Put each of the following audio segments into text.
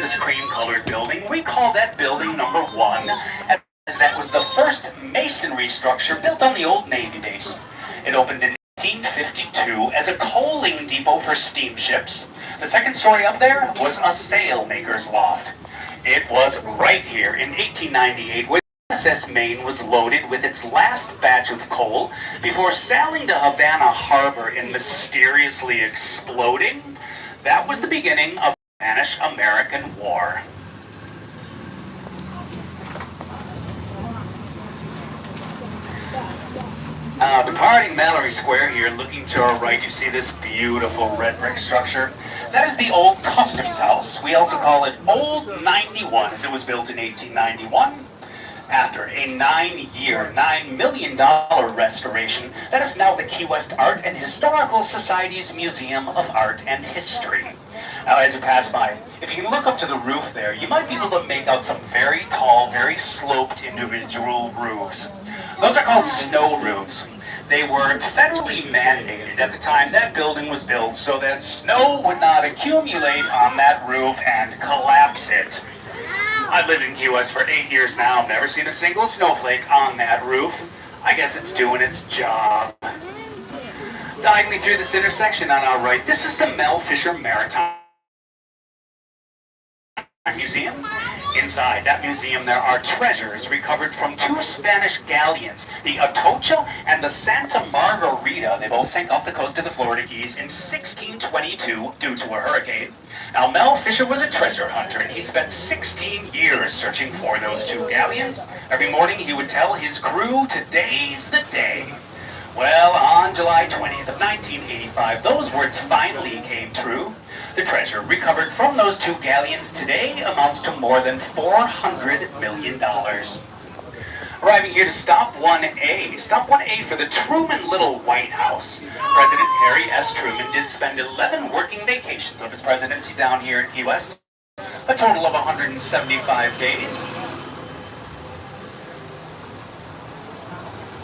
this cream-colored building. We call that building number 1, as that was the first masonry structure built on the old Navy base. It opened in 1852 as a coaling depot for steamships. The second story up there was a sailmaker's loft. It was right here in 1898 when USS Maine was loaded with its last batch of coal before sailing to Havana Harbor and mysteriously exploding. That was the beginning of the Spanish-American War. Departing Mallory Square here, looking to our right, you see this beautiful red brick structure. That is the old Customs House. We also call it Old 91, as it was built in 1891. After a 9-year, $9 million restoration, that is now the Key West Art and Historical Society's Museum of Art and History. Now, as you pass by, if you can look up to the roof there, you might be able to make out some very tall, very sloped individual roofs. Those are called snow roofs. They were federally mandated at the time that building was built so that snow would not accumulate on that roof and collapse it. I've lived in Key West for 8 years now. I've never seen a single snowflake on that roof. I guess it's doing its job. Diagonally through this intersection on our right, this is the Mel Fisher Maritime Museum. Inside that museum there are treasures recovered from 2 Spanish galleons, the Atocha and the Santa Margarita. They both sank off the coast of the Florida Keys in 1622 due to a hurricane. Now, Mel Fisher was a treasure hunter, and he spent 16 years searching for those 2 galleons. Every morning he would tell his crew, "Today's the day." Well, on July 20th of 1985, those words finally came true. The treasure recovered from those 2 galleons today amounts to more than $400 million. Arriving here to Stop 1A. Stop 1A for the Truman Little White House. President Harry S. Truman did spend 11 working vacations of his presidency down here in Key West. A total of 175 days.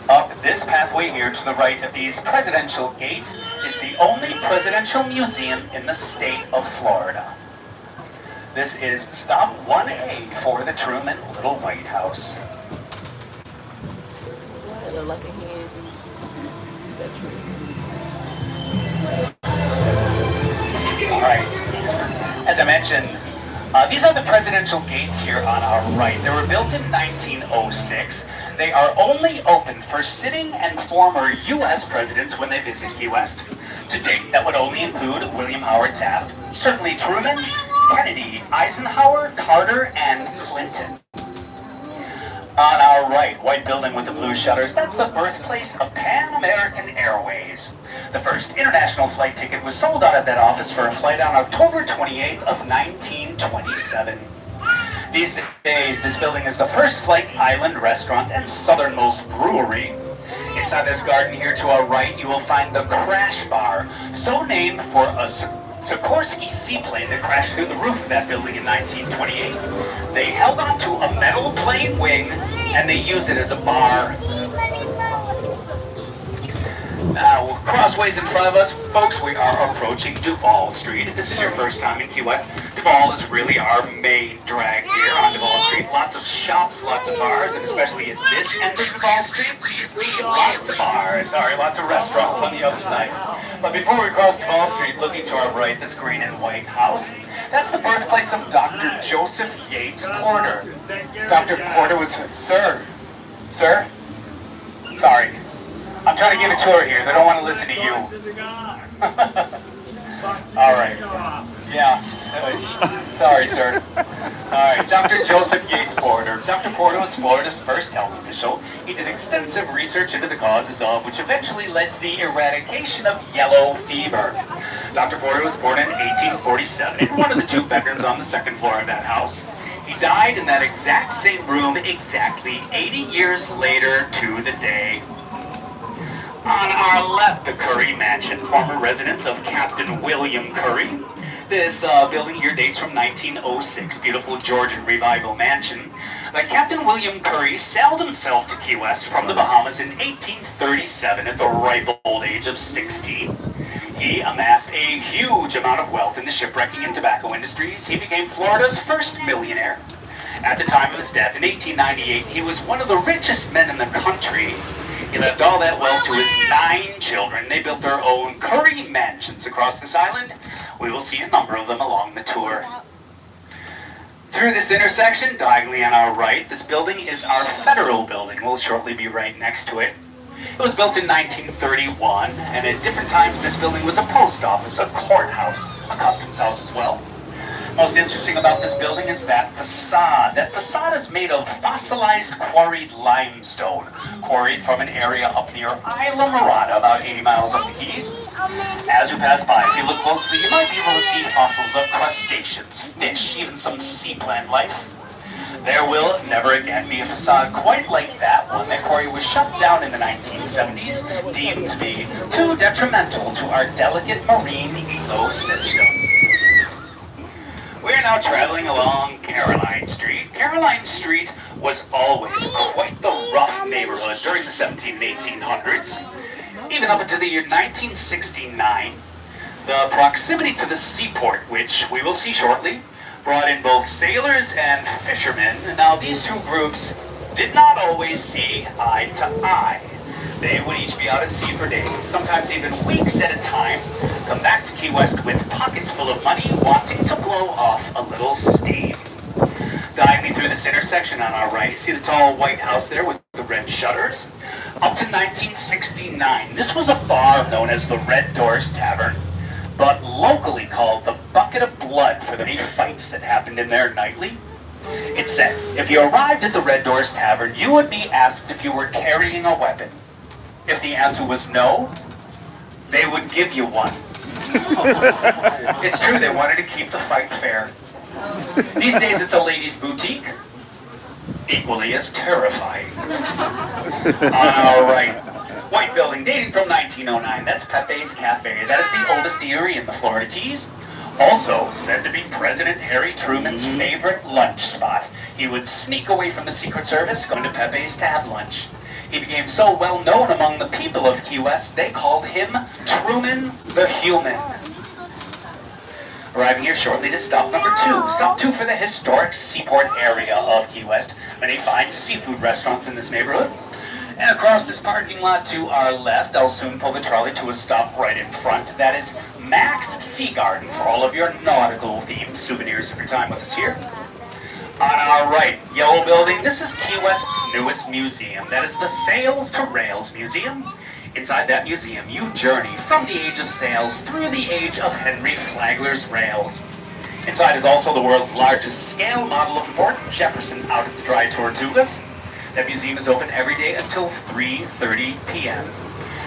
Up this pathway here to the right of these presidential gates is the only presidential museum in the state of Florida. This is Stop 1A for the Truman Little White House. Like a hand. All right. As I mentioned, these are the presidential gates here on our right. They were built in 1906. They are only open for sitting and former U.S. presidents when they visit Key West. To date, that would only include William Howard Taft, certainly Truman, Kennedy, Eisenhower, Carter, and Clinton. On our right, white building with the blue shutters, that's the birthplace of Pan American Airways. The first international flight ticket was sold out of that office for a flight on October 28th of 1927. These days, this building is the First Flight Island Restaurant and Southernmost Brewery. Inside this garden here to our right, you will find the Crash Bar, so named for a Sikorsky seaplane that crashed through the roof of that building in 1928. They held onto a metal plane wing and they used it as a bar. Now, crossways in front of us, folks, we are approaching Duval Street. If this is your first time in Key West, Duval is really our main drag here on Duval Street. Lots of shops, lots of bars, and especially at this end of Duval Street, lots of bars. Sorry, lots of restaurants on the other side. But before we cross Duval Street, looking to our right, this green and white house, that's the birthplace of Dr. Joseph Yates Porter. Dr. Porter was, sir, sorry. I'm trying to give a tour here. They don't want to listen to you. All right. Yeah. Sorry, sir. All right. Dr. Joseph Yates Porter. Dr. Porter was Florida's first health official. He did extensive research into the causes of, which eventually led to the eradication of yellow fever. Dr. Porter was born in 1847 in one of the 2 bedrooms on the 2nd floor of that house. He died in that exact same room exactly 80 years later to the day. On our left, the Curry Mansion, former residence of Captain William Curry. This building here dates from 1906, beautiful Georgian Revival mansion. Captain William Curry sailed himself to Key West from the Bahamas in 1837 at the ripe old age of 16. He He amassed a huge amount of wealth in the shipwrecking and tobacco industries. He became Florida's first millionaire. At the time of his death in 1898, he was one of the richest men in the country. He left all that wealth to his 9 children. They built their own curry mansions across this island. We will see a number of them along the tour. Through this intersection, diagonally on our right, this building is our federal building. We'll shortly be right next to it. It was built in 1931, and at different times this building was a post office, a courthouse, a customs house as well. Most interesting about this building is that facade. That facade is made of fossilized quarried limestone, quarried from an area up near Isla Mirada, about 80 miles up the Keys. As you pass by, if you look closely, you might be able to see fossils of crustaceans, fish, even some sea plant life. There will never again be a facade quite like that one. That quarry was shut down in the 1970s, deemed to be too detrimental to our delicate marine ecosystem. We are now traveling along Caroline Street. Caroline Street was always quite the rough neighborhood during the 17 and 1800s. Even up until the year 1969, the proximity to the seaport, which we will see shortly, brought in both sailors and fishermen. Now, these two groups did not always see eye to eye. They would each be out at sea for days, sometimes even weeks at a time, come back to Key West with pockets full of money, wanting to blow off a little steam. Diving through this intersection on our right, you see the tall white house there with the red shutters. Up to 1969, this was a bar known as the Red Doors Tavern, but locally called the Bucket of Blood for the many fights that happened in there nightly. It said, if you arrived at the Red Doors Tavern, you would be asked if you were carrying a weapon. If the answer was no, they would give you one. It's true, they wanted to keep the fight fair. These days it's a ladies' boutique, equally as terrifying. On our right, white building dating from 1909, that's Pepe's Cafe. That is the oldest eatery in the Florida Keys. Also said to be President Harry Truman's favorite lunch spot. He would sneak away from the Secret Service, going to Pepe's to have lunch. He became so well known among the people of Key West, they called him Truman the Human. Arriving here shortly to stop number 2. Stop 2 for the historic seaport area of Key West. Many fine seafood restaurants in this neighborhood. And across this parking lot to our left, I'll soon pull the trolley to a stop right in front. That is Mac's Sea Garden for all of your nautical-themed souvenirs of your time with us here. On our right, yellow building, this is Key West's newest museum. That is the Sails to Rails Museum. Inside that museum, you journey from the age of sails through the age of Henry Flagler's rails. Inside is also the world's largest scale model of Fort Jefferson out at the Dry Tortugas. That museum is open every day until 3:30 p.m.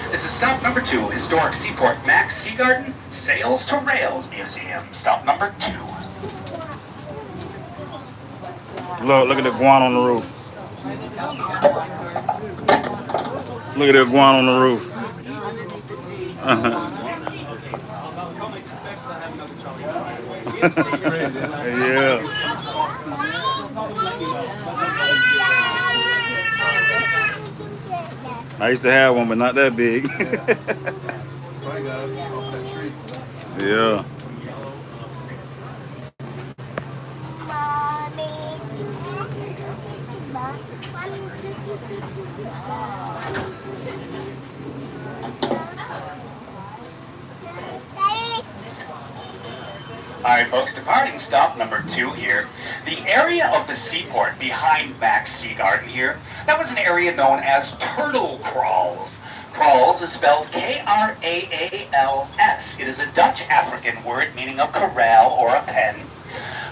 This is stop number 2, historic seaport Mac's Sea Garden, Sails to Rails Museum. Stop number 2. Look at the iguana on the roof. Look at the iguana on the roof. Yeah. I used to have one, but not that big. Yeah. Alright folks, departing stop number 2 here. The area of the seaport behind Mac's Sea Garden here, that was an area known as Turtle Crawls. Crawls is spelled K-R-A-A-L-S. It is a Dutch African word meaning a corral or a pen.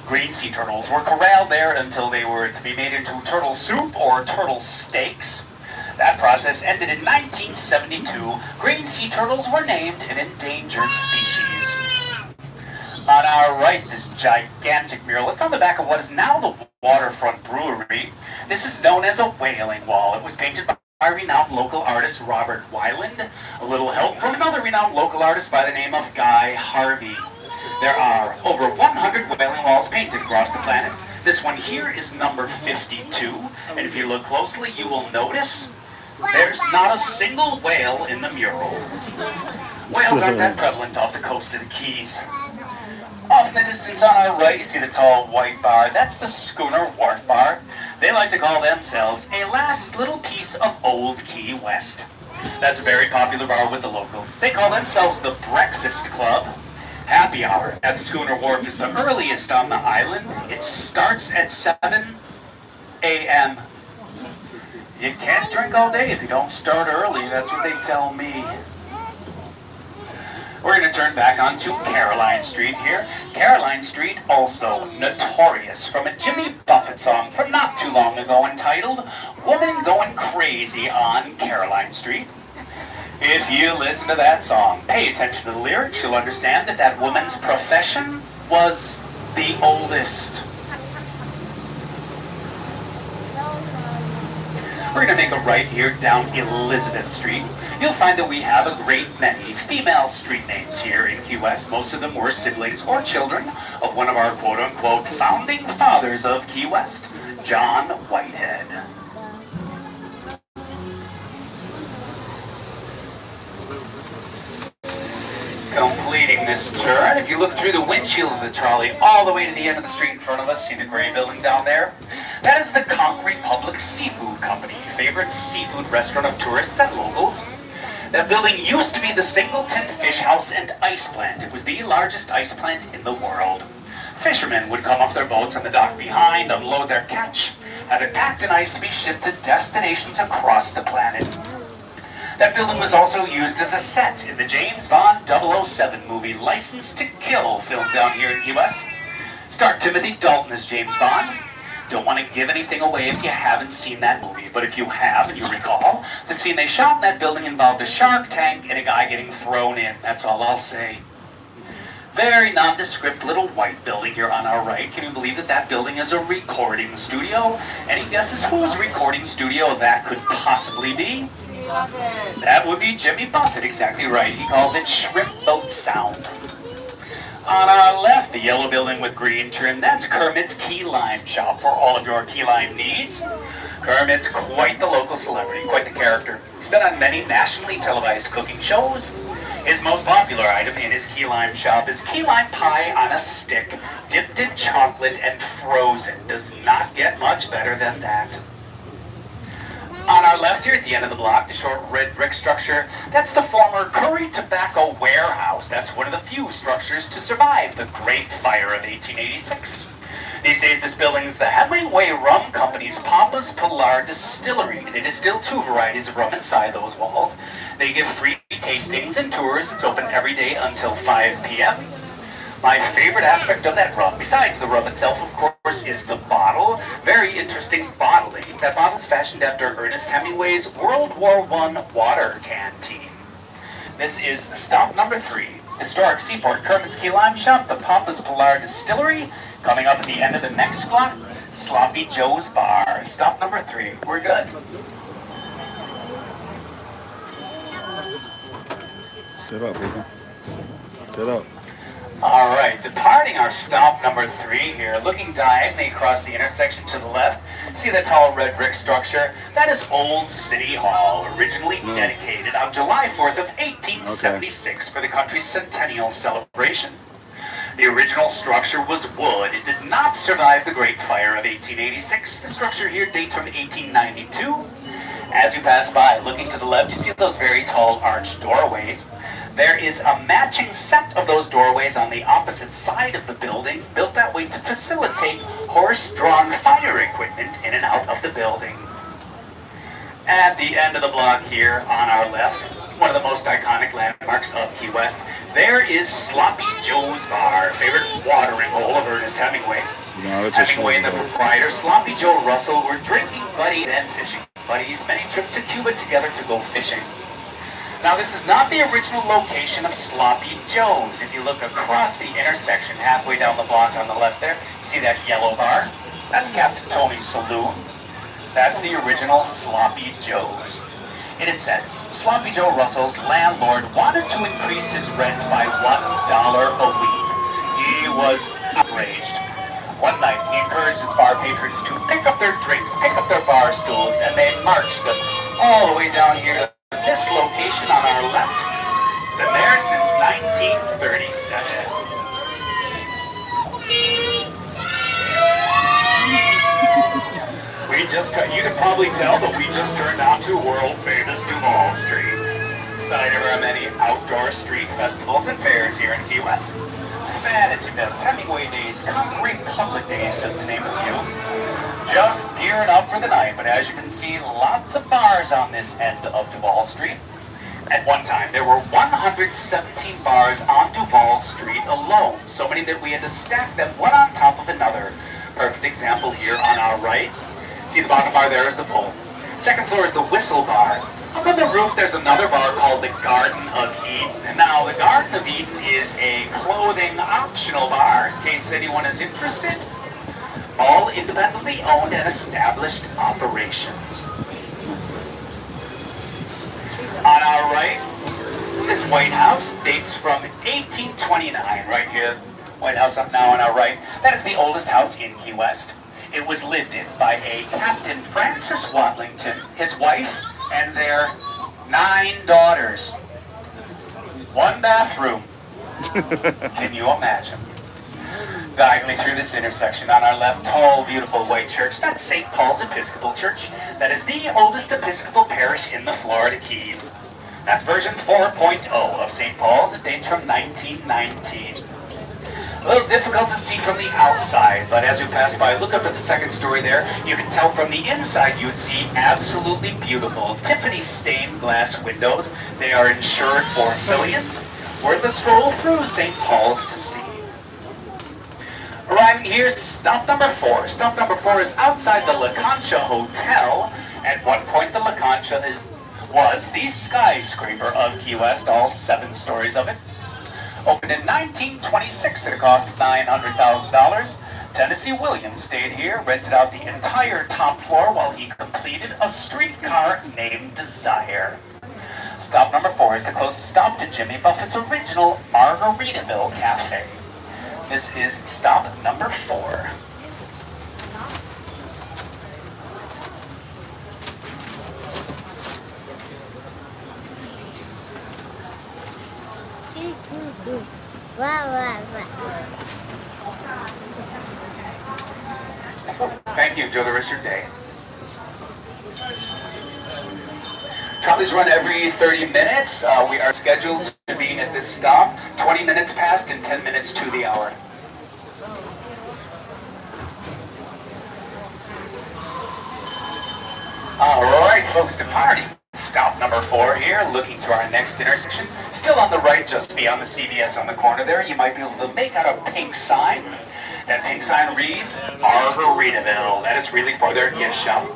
Green sea turtles were corralled there until they were to be made into turtle soup or turtle steaks. That process ended in 1972. Green sea turtles were named an endangered species. On our right, this gigantic mural. It's on the back of what is now the Waterfront Brewery. This is known as a whaling wall. It was painted by renowned local artist Robert Weiland. A little help from another renowned local artist by the name of Guy Harvey. There are over 100 whaling walls painted across the planet. This one here is number 52. And if you look closely, you will notice there's not a single whale in the mural. Whales aren't that prevalent off the coast of the Keys. Off in the distance on our right, you see the tall white bar. That's the Schooner Wharf Bar. They like to call themselves a last little piece of old Key West. That's a very popular bar with the locals. They call themselves the Breakfast Club. Happy hour at the Schooner Wharf is the earliest on the island. It starts at 7 a.m. You can't drink all day if you don't start early. That's what they tell me. We're going to turn back onto Caroline Street here. Caroline Street, also notorious from a Jimmy Buffett song from not too long ago entitled Woman Going Crazy on Caroline Street. If you listen to that song, pay attention to the lyrics, you'll understand that that woman's profession was the oldest. We're going to make a right here down Elizabeth Street. You'll find that we have a great many female street names here in Key West. Most of them were siblings or children of one of our quote-unquote founding fathers of Key West, John Whitehead. Completing this turn, if you look through the windshield of the trolley all the way to the end of the street in front of us, see the gray building down there? That is the Conch Republic Seafood Company, favorite seafood restaurant of tourists and locals. That building used to be the Singleton Fish House and Ice Plant. It was the largest ice plant in the world. Fishermen would come off their boats on the dock behind, unload their catch, have it packed in ice to be shipped to destinations across the planet. That building was also used as a set in the James Bond 007 movie License to Kill, filmed down here in Key West. Star Timothy Dalton as James Bond. Don't want to give anything away if you haven't seen that movie, but if you have and you recall, the scene they shot in that building involved a shark tank and a guy getting thrown in. That's all I'll say. Very nondescript little white building here on our right. Can you believe that that building is a recording studio? Any guesses whose recording studio that could possibly be? That would be Jimmy Buffett, exactly right. He calls it Shrimp Boat Sound. On our left, the yellow building with green trim, that's Kermit's Key Lime Shop for all of your key lime needs. Kermit's quite the local celebrity, quite the character. He's been on many nationally televised cooking shows. His most popular item in his key lime shop is key lime pie on a stick, dipped in chocolate and frozen. Does not get much better than that. On our left here at the end of the block, the short red brick structure, that's the former Curry Tobacco Warehouse. That's one of the few structures to survive the Great Fire of 1886. These days, this building is the Hemingway Rum Company's Papa's Pilar Distillery. They distill 2 varieties of rum inside those walls. They give free tastings and tours. It's open every day until 5 p.m. My favorite aspect of that rum, besides the rum itself, of course, is the bottle. Very interesting bottling. That bottle's fashioned after Ernest Hemingway's World War I water canteen. This is stop number 3. Historic Seaport Kermit's Key Lime Shop, the Papa's Pilar Distillery. Coming up at the end of the next block, Sloppy Joe's Bar. Stop number 3. We're good. Sit up, people. Sit up. All right, departing our stop number 3 here, looking diagonally across the intersection to the left, see the tall red brick structure? That is Old City Hall, originally dedicated on July 4th of 1876 for the country's centennial celebration. The original structure was wood. It did not survive the Great Fire of 1886. The structure here dates from 1892. As you pass by, looking to the left, you see those very tall arched doorways. There is a matching set of those doorways on the opposite side of the building, built that way to facilitate horse-drawn fire equipment in and out of the building. At the end of the block here on our left, one of the most iconic landmarks of Key West, there is Sloppy Joe's Bar, favorite watering hole of Ernest Hemingway. No, Hemingway and the proprietor, Sloppy Joe Russell, were drinking buddies and fishing buddies, many trips to Cuba together to go fishing. Now, this is not the original location of Sloppy Joe's. If you look across the intersection, halfway down the block on the left there, see that yellow bar? That's Captain Tony's Saloon. That's the original Sloppy Joe's. It is said Sloppy Joe Russell's landlord wanted to increase his rent by $1 a week. He was outraged. One night, he encouraged his bar patrons to pick up their drinks, pick up their bar stools, and they marched them all the way down here to this location on our left. Then there since 1937. You can probably tell that we just turned onto world-famous Duval Street, site of our many outdoor street festivals and fairs here in Key West. Fantasy Fest, Hemingway Days, Conch Republic Days, just to name a few. Just gearing up for the night, but as you can see, lots of bars on this end of Duval Street. At one time, there were 117 bars on Duval Street alone, so many that we had to stack them one on top of another. Perfect example here on our right. See the bottom bar there is the Bull. Second floor is the Whistle Bar. Up on the roof there's another bar called the Garden of Eden. Now the Garden of Eden is a clothing optional bar in case anyone is interested. All independently owned and established operations. On our right, this White House dates from 1829 right here. White House up now on our right. That is the oldest house in Key West. It was lived in by a Captain Francis Watlington, his wife, and their 9 daughters. 1 bathroom. Can you imagine? Diagonally through this intersection, on our left, tall, beautiful white church. That's St. Paul's Episcopal Church. That is the oldest Episcopal parish in the Florida Keys. That's version 4.0 of St. Paul's. It dates from 1919. A little difficult to see from the outside, but as we pass by, look up at the second story there. You can tell from the inside you would see absolutely beautiful Tiffany stained glass windows. They are insured for millions. Worth a stroll through St. Paul's to see. Arriving here, stop number 4. Stop number 4 is outside the La Concha Hotel. At one point, the La Concha was the skyscraper of Key West, all 7 stories of it. Opened in 1926 at a cost of $900,000. Tennessee Williams stayed here, rented out the entire top floor while he completed a streetcar named Desire. Stop number 4 is the closest stop to Jimmy Buffett's original Margaritaville Cafe. This is stop number 4. Thank you. Enjoy the rest of your day. Trolleys run every 30 minutes. We are scheduled to be at this stop 20 minutes past and 10 minutes to the hour. All right, folks, departing. Stop number 4 here, looking to our next intersection. Still on the right, just beyond the CVS on the corner there, you might be able to make out a pink sign. That pink sign reads Margaritaville. That is really for their gift shop.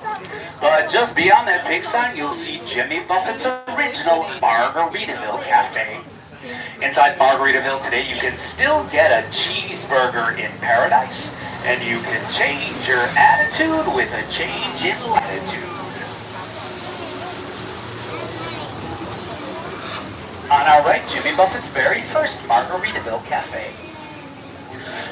But just beyond that pink sign, you'll see Jimmy Buffett's original Margaritaville Cafe. Inside Margaritaville today, you can still get a cheeseburger in paradise, and you can change your attitude with a change in latitude. On our right, Jimmy Buffett's very first Margaritaville Cafe.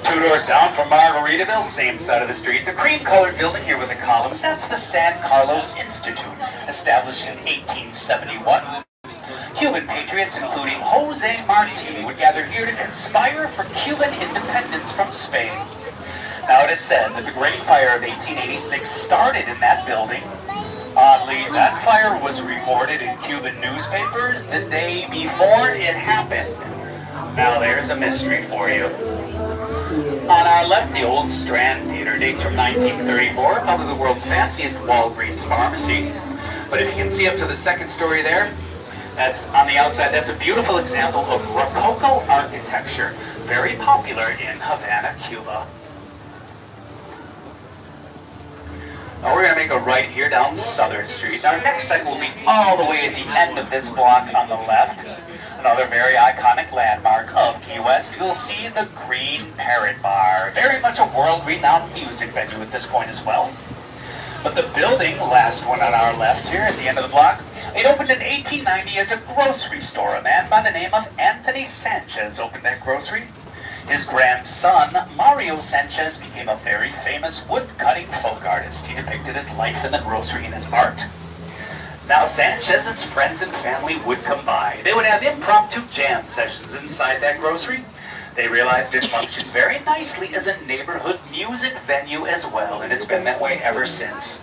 2 doors down from Margaritaville, same side of the street, the cream-colored building here with the columns, that's the San Carlos Institute, established in 1871. Cuban patriots, including Jose Marti, would gather here to conspire for Cuban independence from Spain. Now it is said that the Great Fire of 1886 started in that building. Oddly, that fire was reported in Cuban newspapers the day before it happened. Now there's a mystery for you. On our left, the old Strand Theater dates from 1934, probably the world's fanciest Walgreens pharmacy. But if you can see up to the second story there, that's on the outside, that's a beautiful example of Rococo architecture, very popular in Havana, Cuba. Now we're going to make a right here down Southern Street. Our next site will be all the way at the end of this block on the left. Another very iconic landmark of Key West. You'll see the Green Parrot Bar. Very much a world-renowned music venue at this point as well. But the building, last one on our left here at the end of the block, it opened in 1890 as a grocery store. A man by the name of Anthony Sanchez opened that grocery. His grandson, Mario Sanchez, became a very famous wood-cutting folk artist. He depicted his life in the grocery in his art. Now Sanchez's friends and family would come by. They would have impromptu jam sessions inside that grocery. They realized it functioned very nicely as a neighborhood music venue as well, and it's been that way ever since.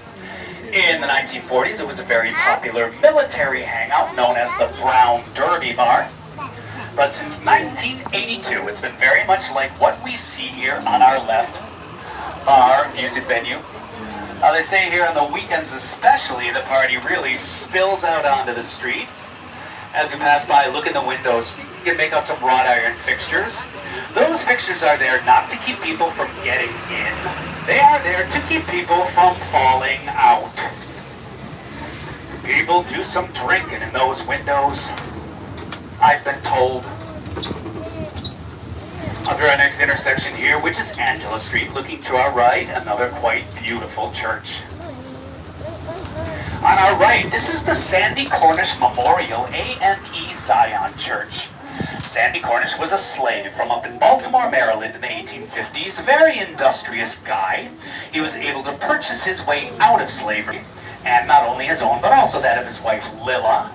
In the 1940s, it was a very popular military hangout known as the Brown Derby Bar. But since 1982, it's been very much like what we see here on our left, bar, music venue. They say here on the weekends especially, the party really spills out onto the street. As we pass by, look in the windows, you can make out some wrought iron fixtures. Those fixtures are there not to keep people from getting in. They are there to keep people from falling out. People do some drinking in those windows, I've been told. Under our next intersection here, which is Angela Street, looking to our right, another quite beautiful church. On our right, this is the Sandy Cornish Memorial AME Zion Church. Sandy Cornish was a slave from up in Baltimore, Maryland in the 1850s, a very industrious guy. He was able to purchase his way out of slavery, and not only his own, but also that of his wife, Lilla.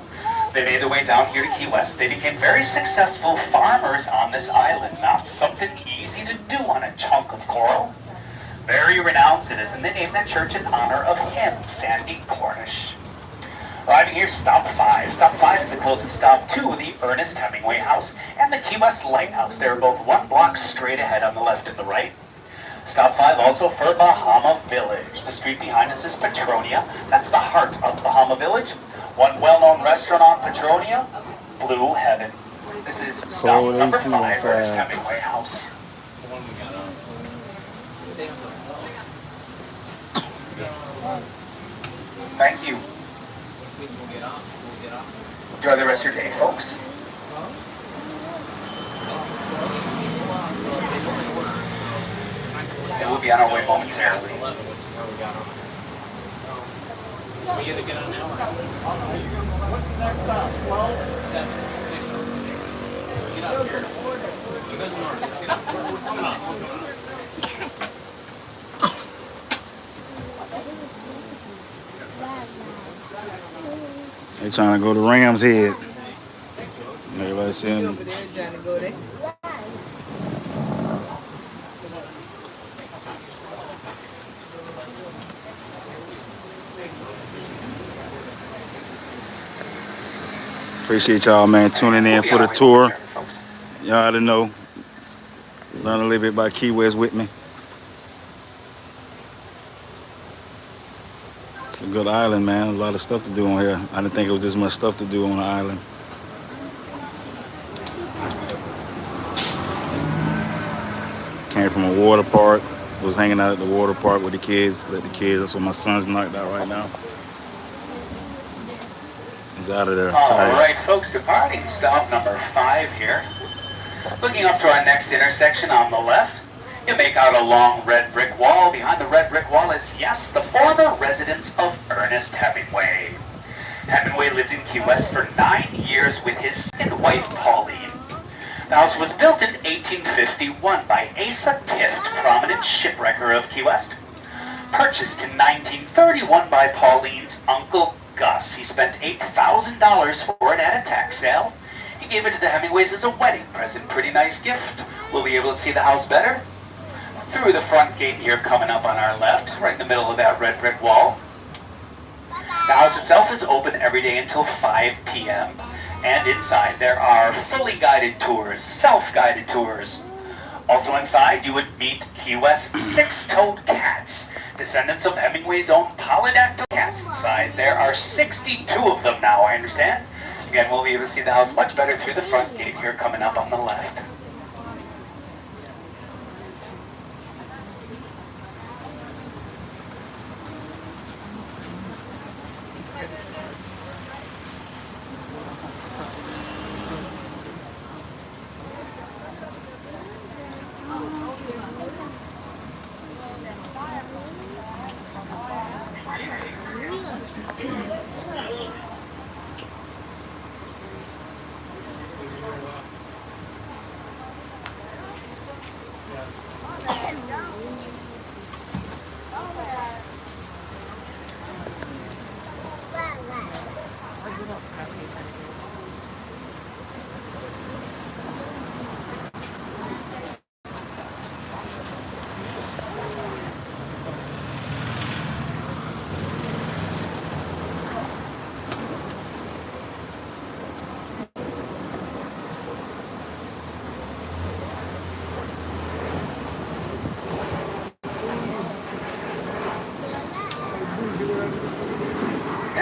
They made their way down here to Key West. They became very successful farmers on this island. Not something easy to do on a chunk of coral. Very renowned citizen. They named that church in honor of him, Sandy Cornish. Arriving here, stop 5. Stop 5 is the closest stop to the Ernest Hemingway House and the Key West Lighthouse. They're both 1 block straight ahead on the left and the right. Stop 5 also for Bahama Village. The street behind us is Petronia. That's the heart of Bahama Village. One well-known restaurant on Petronia, Blue Heaven. This is stop number 5, Ernest Hemingway House. Thank you. Enjoy the rest of your day, folks. And we'll be on our way momentarily. We get to get on now. What's the next stop? 12? 7, 6. Get up here. You guys north. Get up. Come on. They trying to go to Ram's Head. Everybody seeing over there trying to go there. Appreciate y'all, man, tuning in for the tour. Y'all ought to know. Learn a little bit about Key West with me. It's a good island, man. A lot of stuff to do on here. I didn't think it was this much stuff to do on the island. Came from a water park. Was hanging out at the water park with the kids. Let the kids. That's what my son's knocked out right now. He's out of there. All right, folks, departing stop number 5 here. Looking up to our next intersection on the left, you make out a long red brick wall. Behind the red brick wall is, yes, the former residence of Ernest Hemingway. Hemingway lived in Key West for 9 years with his second wife, Pauline. The house was built in 1851 by Asa Tift, prominent shipwrecker of Key West. Purchased in 1931 by Pauline's uncle, Gus. He spent $8,000 for it at a tax sale. He gave it to the Hemingways as a wedding present. Pretty nice gift. We'll be able to see the house better through the front gate here coming up on our left, right in the middle of that red brick wall. The house itself is open every day until 5 p.m. And inside there are fully guided tours, self-guided tours. Also inside you would meet Key West's 6-toed cats, descendants of Hemingway's own polydactyl cats inside. There are 62 of them now, I understand. Again, we'll be able to see the house much better through the front gate here coming up on the left.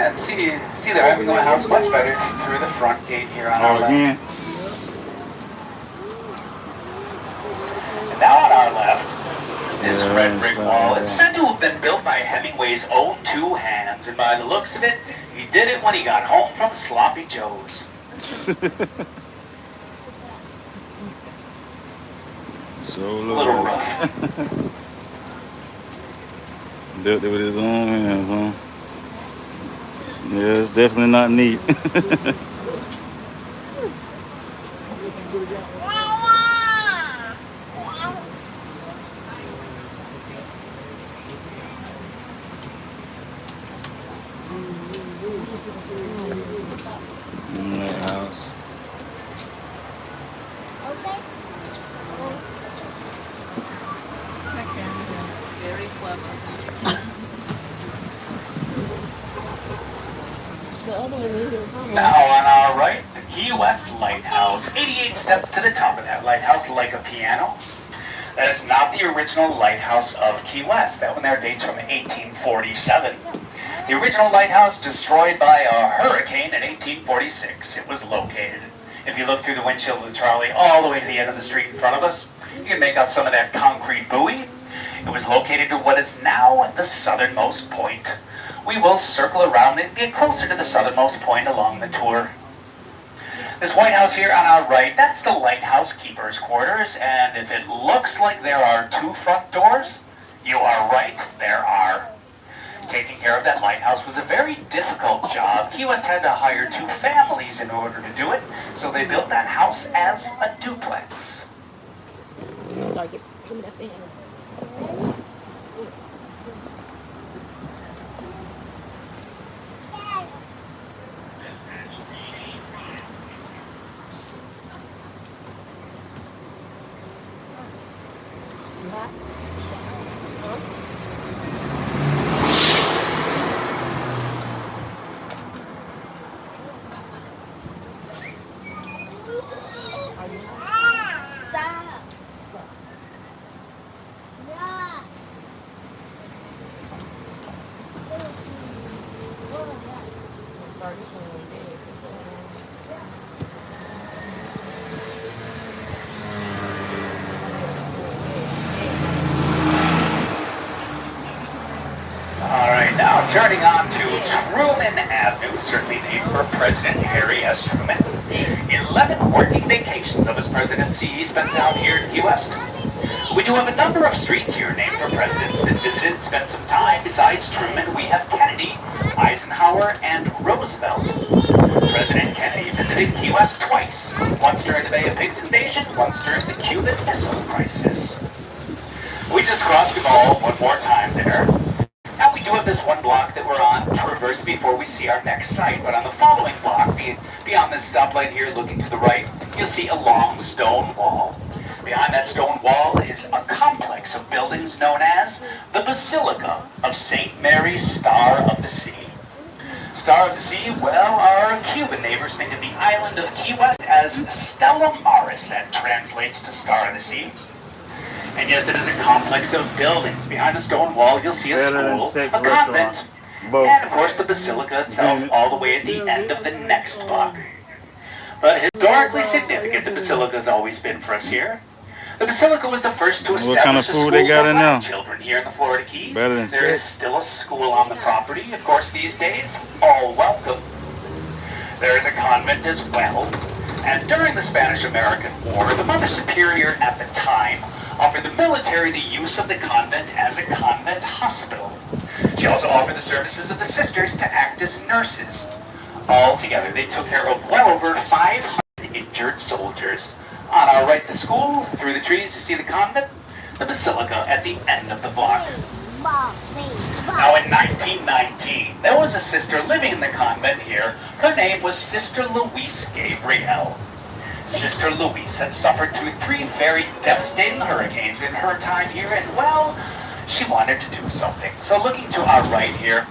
and see the Hemingway house much better through the front gate here on our left. Again. And now on our left, this red brick wall, it's said to have been built by Hemingway's own two hands, and by the looks of it, he did it when he got home from Sloppy Joe's. So A little rough. Built it with his own hands, huh? Yeah, it's definitely not neat. Lighthouse. Very clever. Now on our right, the Key West Lighthouse. 88 steps to the top of that lighthouse, like a piano. That is not the original lighthouse of Key West. That one there dates from 1847. The original lighthouse destroyed by a hurricane in 1846. It was located. If you look through the windshield of the trolley all the way to the end of the street in front of us, you can make out some of that concrete buoy. It was located to what is now the southernmost point. We will circle around and get closer to the southernmost point along the tour. This White House here on our right, that's the lighthouse keeper's quarters, and if it looks like there are two front doors, you are right, there are. Taking care of that lighthouse was a very difficult job. Key West had to hire two families in order to do it, so they built that house as a duplex. Start giving that fan. Turning on to Truman Avenue, certainly named for President Harry S. Truman. 11 working vacations of his presidency he spent down here in Key West. We do have a number of streets here named for presidents that visited and spent some time. Besides Truman, we have Kennedy, Eisenhower, and Roosevelt. President Kennedy visited Key West twice, once during the Bay of Pigs invasion, once during the Cuban Missile Crisis. We just crossed Duval one more time there. Now we do have this one block that we're on to reverse before we see our next site, but on the following block, beyond this stoplight here looking to the right, you'll see a long stone wall. Behind that stone wall is a complex of buildings known as the Basilica of St. Mary's Star of the Sea. Star of the Sea, well, our Cuban neighbors think of the island of Key West as Stella Maris, that translates to Star of the Sea. And yes, it is a complex of buildings. Behind the stone wall, you'll see a school, a convent, and of course the Basilica itself all the way at the end of the next block. But historically significant, the Basilica has always been for us here. The Basilica was the first to establish kind of a food school they got for in black there? children here in the Florida Keys. Better than There is still a school on the property, of course, these days. All welcome. There is a convent as well. And during the Spanish-American War, the Mother Superior at the time offered the military the use of the convent as a convent hospital. She also offered the services of the sisters to act as nurses. Altogether, they took care of well over 500 injured soldiers. On our right, the school. Through the trees, you see the convent. The Basilica at the end of the block. Now, in 1919, there was a sister living in the convent here. Her name was Sister Louise Gabrielle. Sister Louise had suffered through 3 very devastating hurricanes in her time here, and, well, she wanted to do something. So looking to our right here,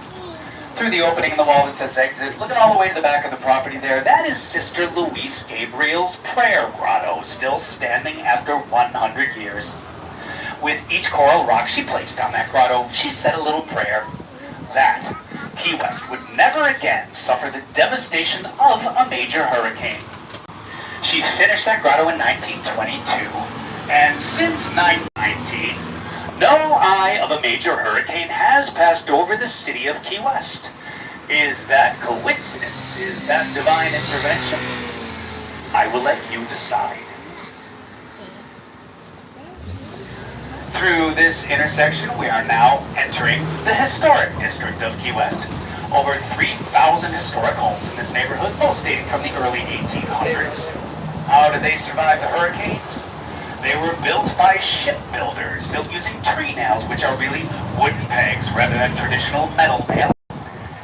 through the opening in the wall that says exit, looking all the way to the back of the property there, that is Sister Louise Gabrielle's prayer grotto, still standing after 100 years. With each coral rock she placed on that grotto, she said a little prayer. That Key West would never again suffer the devastation of a major hurricane. She finished that grotto in 1922, and since 1919, no eye of a major hurricane has passed over the city of Key West. Is that coincidence? Is that divine intervention? I will let you decide. Through this intersection, we are now entering the historic district of Key West. Over 3,000 historic homes in this neighborhood, most dating from the early 1800s. How did they survive the hurricanes? They were built by shipbuilders, built using tree nails, which are really wooden pegs rather than traditional metal nails.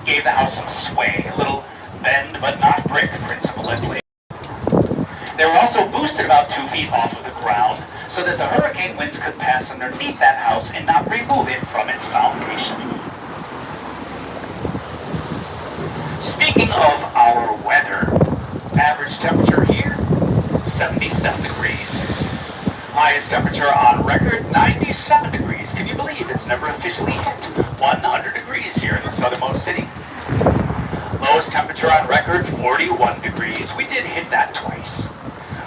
Gave the house some sway, a little bend but not break principle at play. They were also boosted about 2 feet off of the ground so that the hurricane winds could pass underneath that house and not remove it from its foundation. Speaking of our weather, average temperature here, 77 degrees. Highest temperature on record, 97 degrees. Can you believe it's never officially hit 100 degrees here in the southernmost city? Lowest temperature on record, 41 degrees. We did hit that twice.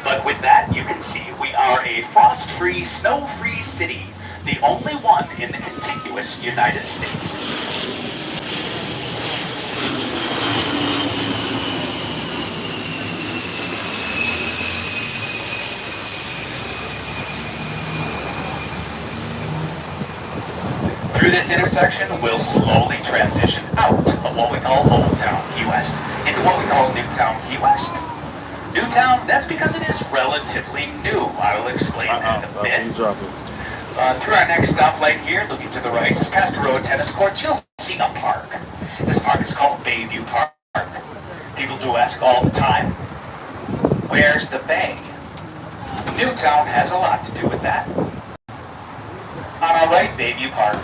But with that, you can see we are a frost-free, snow-free city, the only one in the contiguous United States. Through this intersection, we'll slowly transition out of what we call Old Town Key West into what we call New Town Key West. New Town, that's because it is relatively new. I will explain that in a bit. Through our next stoplight here, looking to the right, just past the row of tennis courts, you'll see a park. This park is called Bayview Park. People do ask all the time, where's the bay? Newtown has a lot to do with that. On our right, Bayview Park.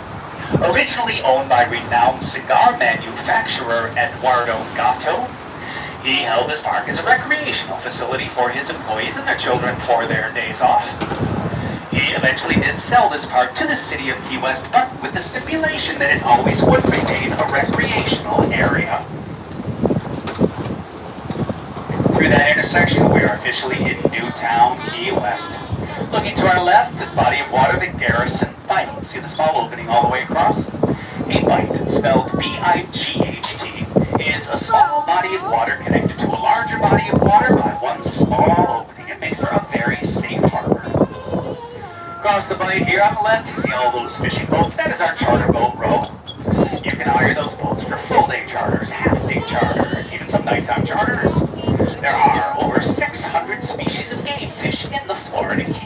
Originally owned by renowned cigar manufacturer Eduardo Gatto, he held this park as a recreational facility for his employees and their children for their days off. He eventually did sell this park to the city of Key West, but with the stipulation that it always would remain a recreational area. Through that intersection, we are officially in Newtown, Key West. Looking to our left, this body of water, the Garrison Bight. See the small opening all the way across? A bight, spelled B-I-G-H-T, is a small body of water connected to a larger body of water by one small opening. It makes for a very safe harbor. Across the bight here on the left, you see all those fishing boats. That is our charter boat row. You can hire those boats for full-day charters, half-day charters, even some nighttime charters. There are over 600 species of game fish in the Florida Keys.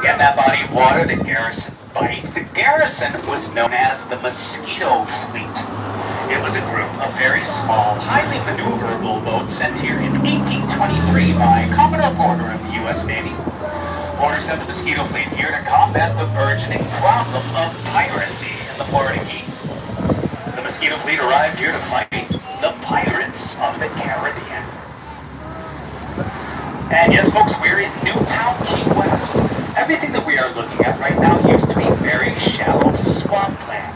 In that body of water, the Garrison Bight, the Garrison was known as the Mosquito Fleet. It was a group of very small, highly maneuverable boats sent here in 1823 by Commodore Porter of the U.S. Navy. Porter sent the Mosquito Fleet here to combat the burgeoning problem of piracy in the Florida Keys. The Mosquito Fleet arrived here to fight the pirates of the Caribbean. And yes, folks, we're in Newtown, Key West. Everything that we are looking at right now used to be very shallow swampland.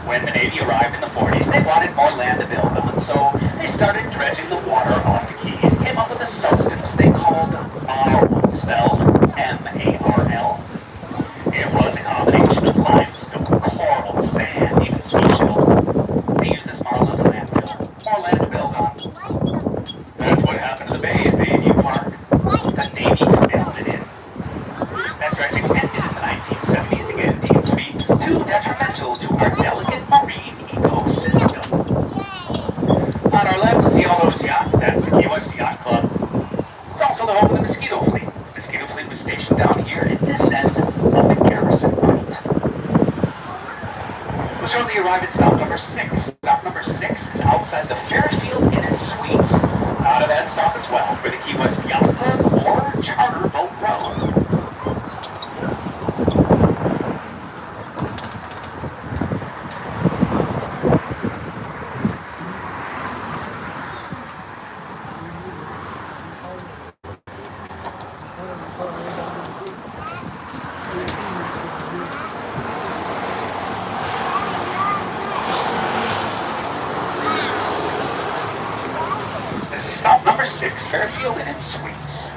When the Navy arrived in the 40s, they wanted more land to build on, so they started dredging the water off the keys, came up with a substance they called marl, spelled M-A-R-L. It was a combination of limestone, coral, sand, even seashell. They used this marl as a landfill, more land to build on. That's what happened to the bay at Bayview Park. The Navy filled it in. That dredging ended in the 1970s again, deemed to be too detrimental to our delicate marine ecosystem. On our left, see all those yachts? That's the Key West Yacht Club. It's also the home of the Mosquito Fleet. The Mosquito Fleet was stationed down here at this end of the Garrison Bight. We'll shortly arrive at stop number 6. Stop number 6 is outside the Fairfield Inn and Suites. Out of that stop as well for the Key West Yacht Club or Charter Boat Row. Fairfield Inn and Suites.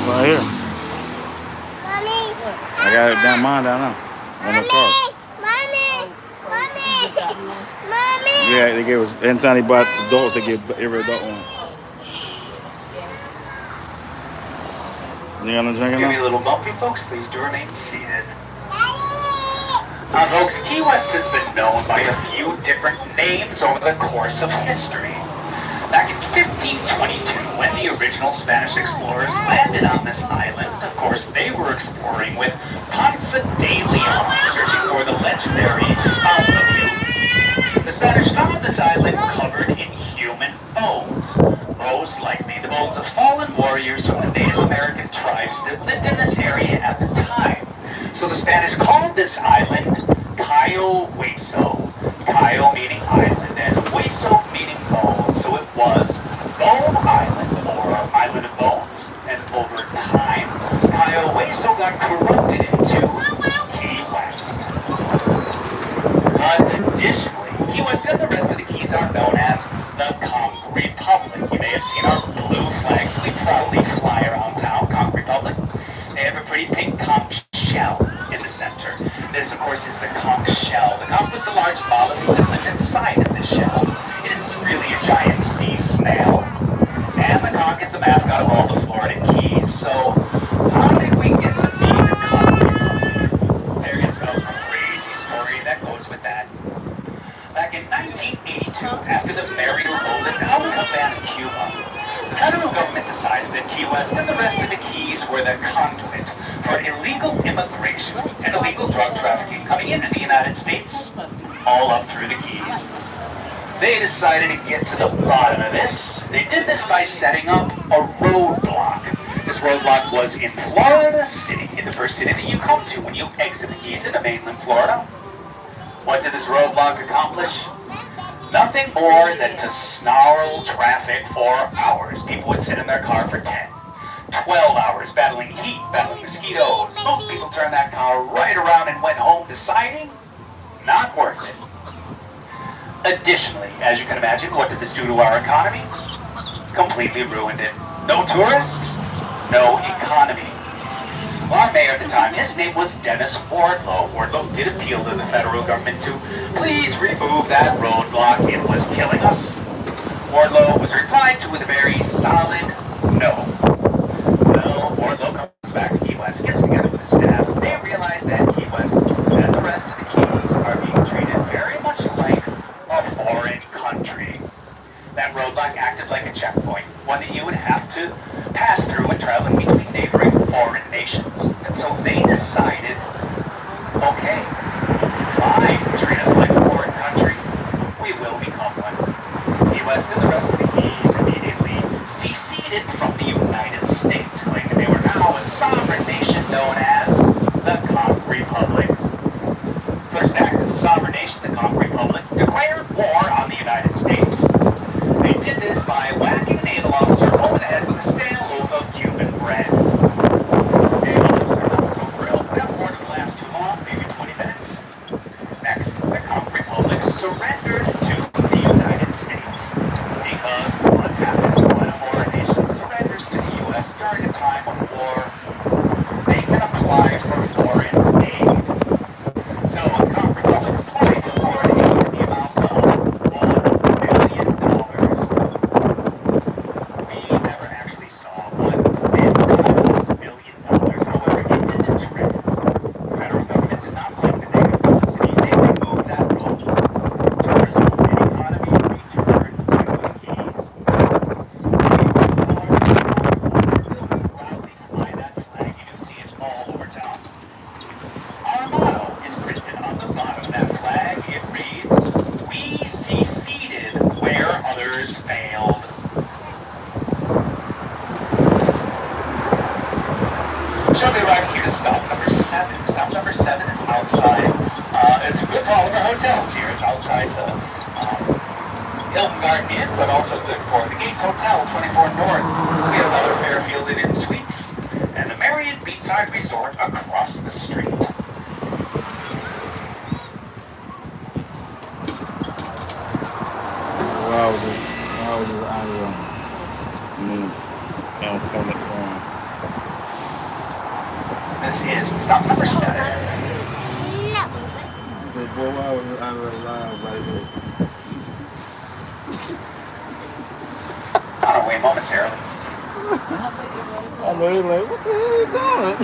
Right here. I got it down mine down now. On the car. Yeah, they gave us, anytime they bought the adults, they give every adult one. You got no drinking Give me a now? little bumpy, folks. Please do remain seated. Folks, Key West has been known by a few different names over the course of history. Back in 1522, when the original Spanish explorers landed on this island, of course, they were exploring with Ponce de Leon, searching for the legendary Margaritaville. The Spanish found this island covered in human bones, most likely the bones of fallen warriors from the Native American tribes that lived in this area at the time. So the Spanish called this island Cayo Hueso. Cayo meaning island, and Hueso meaning bone. So it was Bone Island, or Island of Bones. And over time, Cayo Hueso got corrupted into Key West. Additionally, Key West and the rest of the Keys are known as the Conch Republic. You may have seen our blue flags we proudly fly around town, Conch Republic. They have a pretty pink conch shell in the center. This, of course, is the conch shell. The conch was the large mollusk that lived inside of this shell. It is really a giant sea snail. And the conch is the mascot of all the Florida Keys. So, how did we get to be the Conch Republic? There is a crazy story that goes with that. Back in 1982, after the Mary Lowland outcome ban of Cuba, the federal government decided that Key West and the rest of the Keys were the conduit for illegal immigration and illegal drug trafficking coming into the United States, all up through the Keys. They decided to get to the bottom of this. They did this by setting up a roadblock. This roadblock was in Florida City, in the first city that you come to when you exit the Keys into mainland Florida. What did this roadblock accomplish? Nothing more than to snarl traffic for hours. People would sit in their car for 10, 12 hours battling heat, battling mosquitoes. Most people turned that car right around and went home deciding, not worth it. Additionally, as you can imagine, what did this do to our economy? Completely ruined it. No tourists, no economy. Well, our mayor at the time, his name was Dennis Wardlow. Wardlow did appeal to the federal government to please remove that roadblock. It was killing us. Wardlow was replied to with a very solid no. Well, Wardlow comes back to Key West, gets together with his staff. They realize that Key West and the rest of the Keys are being treated very much like a foreign country. That roadblock acted like a checkpoint, one that you would have to pass through when traveling between neighboring foreign nations. And so they decided, okay, fine, treat us like a foreign country, we will become one. Key West and the rest of the Keys immediately seceded the Hilton Garden Inn, but also good for the Gates Hotel, 24 North. We have another Fairfield Inn and Suites, and the Marriott Beachside Resort across the street. Wow, this out of This is stop number 7. Boy, why was it out of line right there? On our way momentarily. I know he's like, what the hell you doing?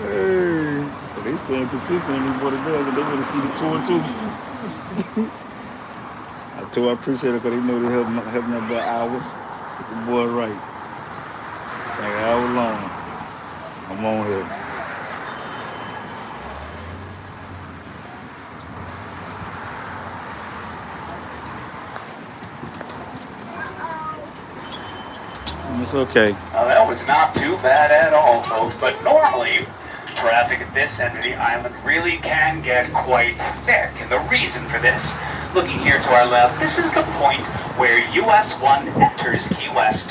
Hey, but they staying consistent in what it does, and they want to see the tour too. I appreciate it because they know they helping that boy hours. The boy right. Like an hour long. I'm on here. It's okay. Well, that was not too bad at all, folks, but normally traffic at this end of the island really can get quite thick, and the reason for this, looking here to our left, this is the point where US 1 enters Key West.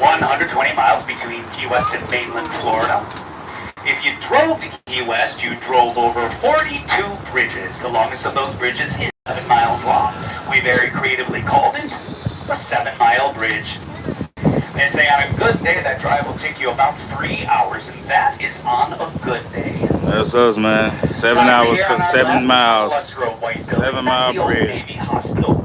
120 miles between Key West and mainland Florida. If you drove to Key West, you drove over 42 bridges. The longest of those bridges is 7 miles long. We very creatively called it a 7-mile bridge. They say on a good day that drive will take you about 3 hours, and that is on a good day. That's us, man. 7 hours, 7 miles. 7-mile bridge. Navy Hospital.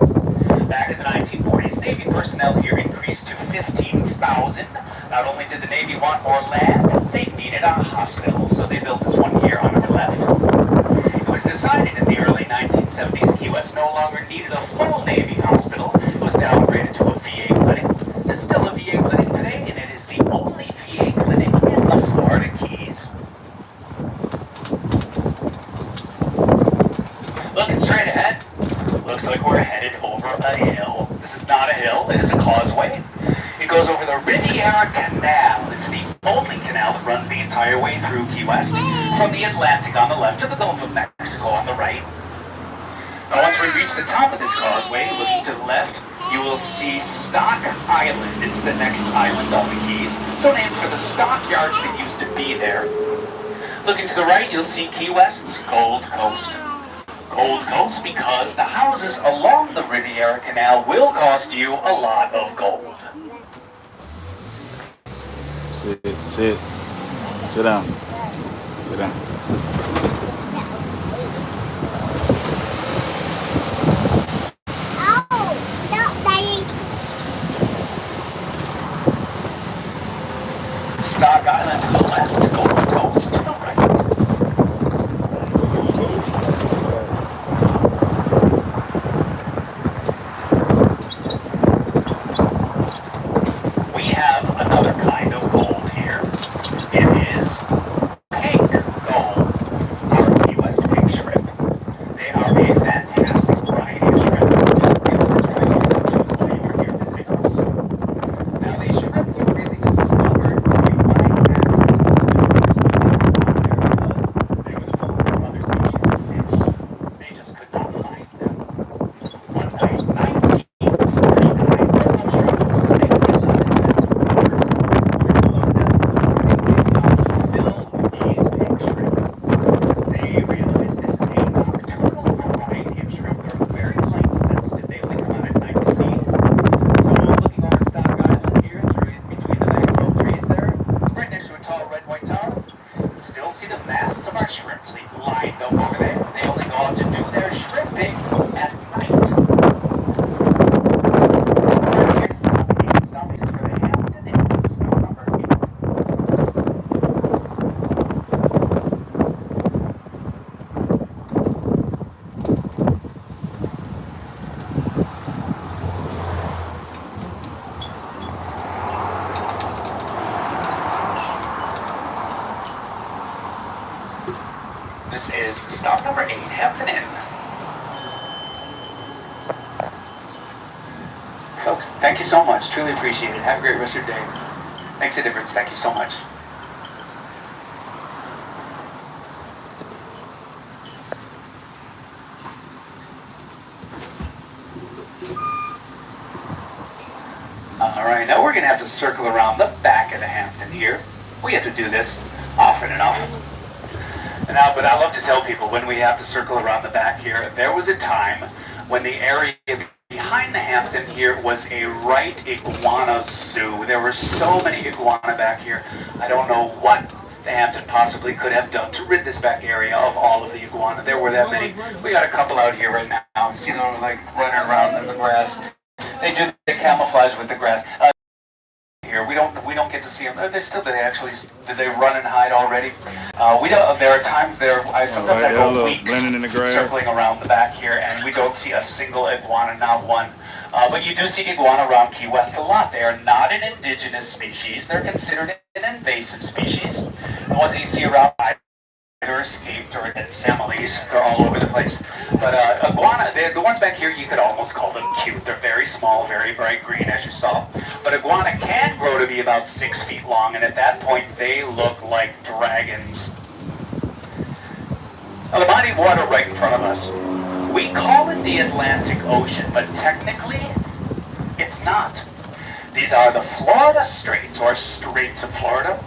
Back in the 1940s, Navy personnel here increased to 15,000. Not only did the Navy want more land, they needed a hospital, so they built this one here on our left. It was decided in the early 1970s Key West no longer needed a full Navy hospital. It was downgraded to a VA clinic. There's still a VA clinic today, and it is the only VA clinic in the Florida Keys. Looking straight ahead, looks like we're headed over a hill. This is not a hill, it is a causeway. It goes over the Riviera Canal. It's the only canal that runs the entire way through Key West, from the Atlantic on the left to the Gulf of Mexico on the right. Now once we reach the top of this causeway, looking to the left, you will see Stock Island. It's the next island on the Keys, so named for the stockyards that used to be there. Looking to the right, you'll see Key West's Gold Coast. Gold Coast because the houses along the Riviera Canal will cost you a lot of gold. Sit down. Sit down. Stock Island to the left, Gold Coast to the right. We have another kind of gold here. It is pink gold, or U.S. pink shrimp. They are a fantastic variety of shrimp. Now these shrimp look really discovered very fine because they were from other species of fish. They just could not find them. One night, 1949, those shrimp since they had been left in this water, filled with these pink shrimp. They realized this is a nocturnal variety of shrimp. They're very light sensitive. They only come out at night to feed. So looking over Stock Island here, between the mangrove trees there, right next to a tall red white tower, still see the masts of our shrimp fleet lined up over there. They only go out to do their shrimping at night. Here's stopping us for the Hampton Inn, stop number 8. This is stop number 8, Hampton Inn. Folks, thank you so much. Truly appreciate it. Have a great rest of your day. Makes a difference. Thank you so much. right, now we're going to have to circle around the back of the Hampton here. We have to do this often enough. But I love to tell people when we have to circle around the back here, there was a time when the area behind the Hampton here was a right iguana zoo. There were so many iguana back here. I don't know what the Hampton possibly could have done to rid this back area of all of the iguana. There were that many. We got a couple out here right now. See them like running around in the grass. They do the camouflage with the grass. Here we don't get to see them. Did they run and hide already? We don't. There are times there. Sometimes I go weeks in the grass, circling around the back here, and we don't see a single iguana, not one. But you do see iguana around Key West a lot. They are not an indigenous species. They're considered an invasive species. The ones that you see around either escaped or dead families. They're all over the place. But iguana, the ones back here, you could almost call them cute. They're very small, very bright green, as you saw. But iguana can grow to be about 6 feet long, and at that point, they look like dragons. Now, the body of water right in front of us, we call it the Atlantic Ocean, but technically, it's not. These are the Florida Straits, or Straits of Florida.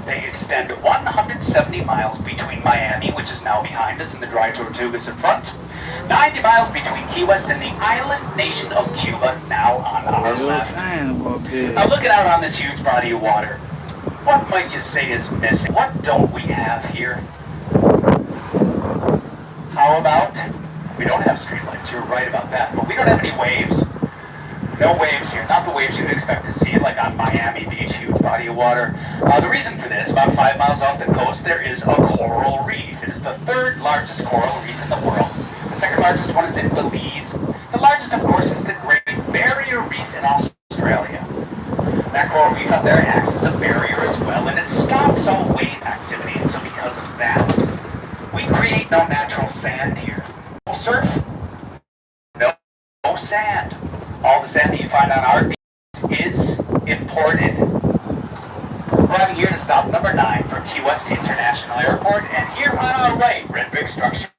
They extend 170 miles between Miami, which is now behind us, and the Dry Tortugas in front. 90 miles between Key West and the island nation of Cuba, now on our left. Now looking out on this huge body of water, what might you say is missing? What don't we have here? How about, we don't have streetlights, you're right about that, but we don't have any waves. No waves here, not the waves you'd expect to see like on Miami Beach, huge body of water. The reason for this, about 5 miles off the coast, there is a coral reef. It is the third largest coral reef in the world. The second largest one is in Belize. The largest, of course, is the Great Barrier Reef in Australia. That coral reef up there acts as a barrier as well, and it stops all wave activity. And so because of that, we create no natural sand here. No surf, no sand. All the sand that you find on our beach is imported. We're having here to stop number 9 from Key West International Airport, and here on our right, red brick structure.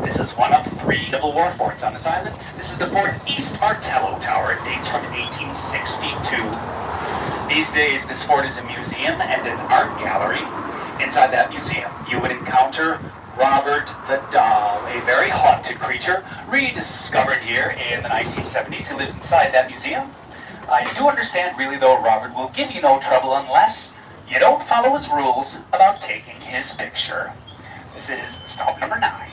This is one of 3 double wharf forts on this island. This is the Fort East Martello Tower. It dates from 1862. These days, this fort is a museum and an art gallery. Inside that museum, you would encounter Robert the Doll, a very haunted creature, rediscovered here in the 1970s. He lives inside that museum. You do understand, really, though, Robert will give you no trouble unless you don't follow his rules about taking his picture. This is stop number 9.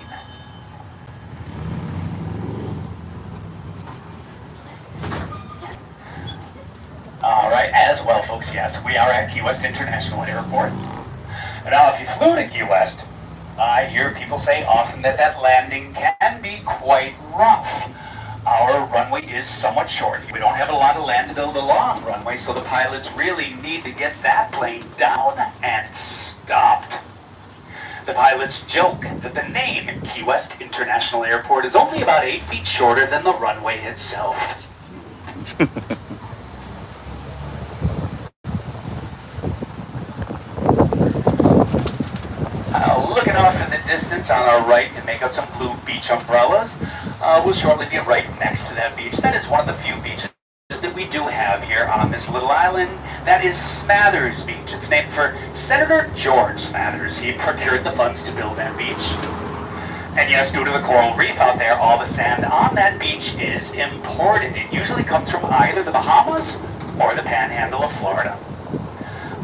All right, as well, folks, yes, we are at Key West International Airport. Now, if you flew to Key West, I hear people say often that that landing can be quite rough. Our runway is somewhat short. We don't have a lot of land to build a long runway, so the pilots really need to get that plane down and stopped. The pilots joke that the name Key West International Airport is only about 8 feet shorter than the runway itself. Looking off in the distance on our right to make out some blue beach umbrellas, we'll shortly be right next to that beach. That is one of the few beaches that we do have here on this little island. That is Smathers Beach. It's named for Senator George Smathers. He procured the funds to build that beach. And yes, due to the coral reef out there, all the sand on that beach is imported. It usually comes from either the Bahamas or the Panhandle of Florida.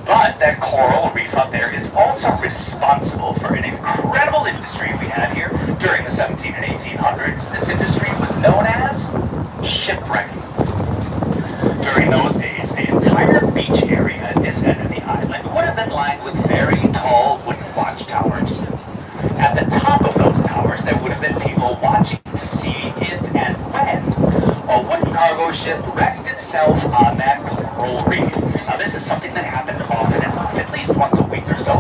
But that coral reef out there is also responsible for an incredible industry we had here during the 17 and 1800s. This industry was known as shipwrecking. During those days, the entire beach area at this end of the island would have been lined with very tall wooden watchtowers. At the top of those towers, there would have been people watching to see if and when a wooden cargo ship wrecked itself on that coral reef. Now, this is something that happened often enough, at least once a week or so.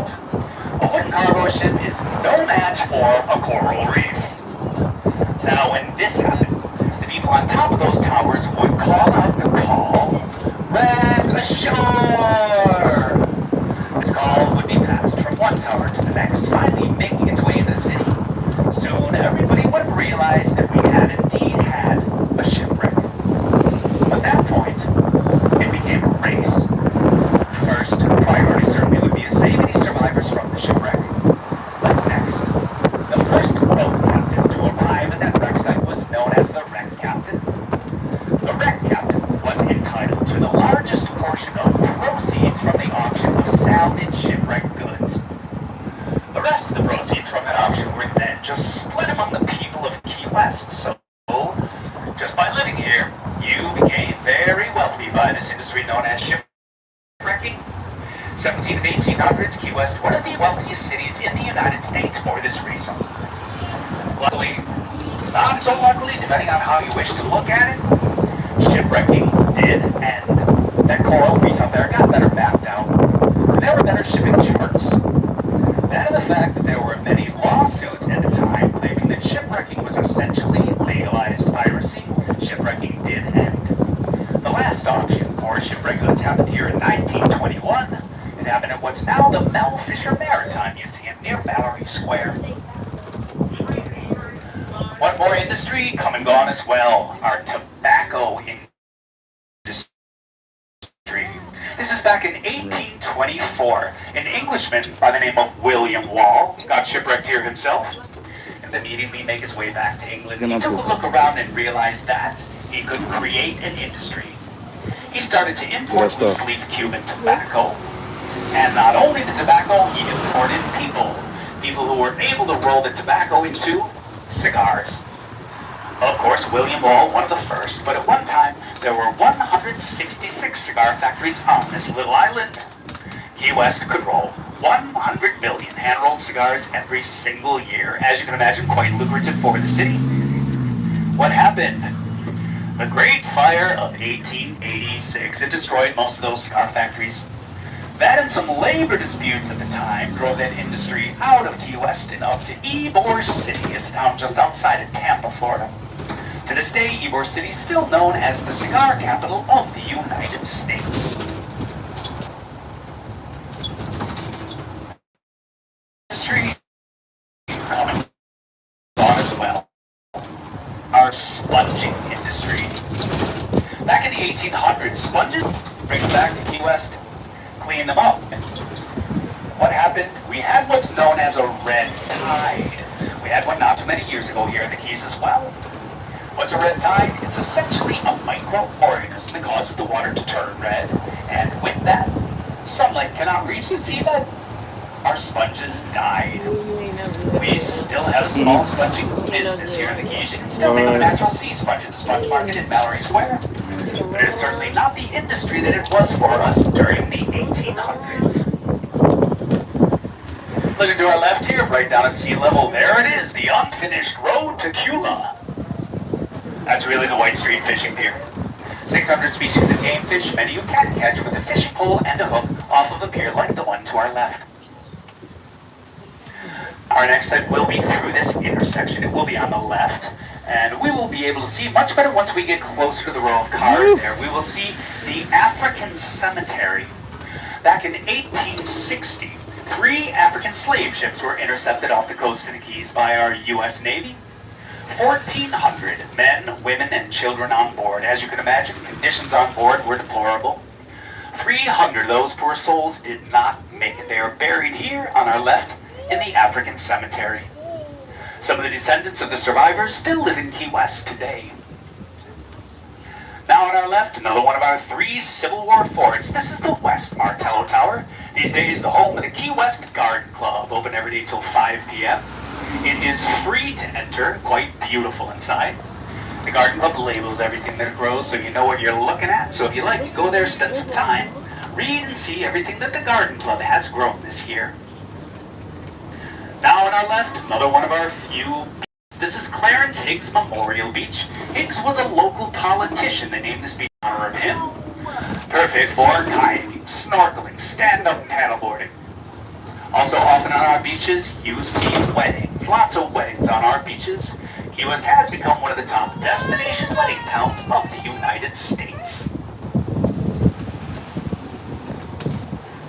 A wooden cargo ship is no match for a coral reef. Now, when this happened, the people on top of those towers would call out the call, "Wreck ashore!" This call would be passed from one tower to the next, finally making its way into the city. Soon, everybody would have realized that we had indeed had a shipwreck. At that point, just split among the people of Key West. So, just by living here, you became very wealthy by this industry known as shipwrecking. 17 and 1800s, Key West, one of the wealthiest cities in the United States for this reason. Luckily, not so luckily, depending on how you wish to look at it, shipwrecking did end. That coral reef up there got better mapped out, and there were better shipping charts. That and the fact that there were many lawsuits at the time claiming that shipwrecking was essentially legalized piracy, shipwrecking did end. The last auction for shipwreck goods happened here in 1921. It happened at what's now the Mel Fisher Maritime Museum near Mallory Square. One more industry come and gone as well, our tobacco industry. This is back in 1824. An Englishman by the name of William Wall got shipwrecked here himself and immediately made his way back to England. He took a look around and realized that he could create an industry. He started to import loose-leaf Cuban tobacco. And not only the tobacco, he imported people who were able to roll the tobacco into cigars. Of course, William Wall, one of the first, but at one time, there were 166 cigar factories on this little island. Key West could roll 100 million hand-rolled cigars every single year. As you can imagine, quite lucrative for the city. What happened? The Great Fire of 1886. It destroyed most of those cigar factories. That and some labor disputes at the time drove that industry out of Key West and up to Ybor City, a town just outside of Tampa, Florida. To this day, Ybor City is still known as the cigar capital of the United States. Industry on as well. Our sponging industry. Back in the 1800s, sponges bring them back to Key West. Clean them up. What happened? We had what's known as a red tide. We had one not too many years ago here in the Keys as well. What's a red tide? It's essentially a microorganism that causes the water to turn red. And with that, sunlight cannot reach the seabed. Our sponges died. We still have a small sponging business here in the Keys. You can still make a natural sea sponge at the sponge market in Mallory Square. But it is certainly not the industry that it was for us during the 1800s. Looking to our left here, right down at sea level, there it is, the unfinished road to Cuba. That's really the White Street fishing pier. 600 species of game fish, many you can catch with a fishing pole and a hook off of a pier like the one to our left. Our next set will be through this intersection. It will be on the left. And we will be able to see much better once we get closer to the row of cars there. We will see the African cemetery. Back in 1860, 3 African slave ships were intercepted off the coast of the Keys by our U.S. Navy. 1,400 men, women, and children on board. As you can imagine, conditions on board were deplorable. 300 of those poor souls did not make it. They are buried here on our left in the African cemetery. Some of the descendants of the survivors still live in Key West today. Now on our left, another one of our 3 Civil War forts. This is the West Martello Tower. These days, the home of the Key West Garden Club, open every day till 5 p.m. It is free to enter, quite beautiful inside. The Garden Club labels everything that grows so you know what you're looking at. So if you like, you go there, spend some time, read and see everything that the Garden Club has grown this year. Now on our left, another one of our few. This is Clarence Higgs Memorial Beach. Higgs was a local politician. They named this beach in honor of him. Perfect for kayaking, snorkeling, stand-up paddleboarding. Also often on our beaches, you see weddings. Lots of weddings on our beaches. Key West has become one of the top destination wedding towns of the United States.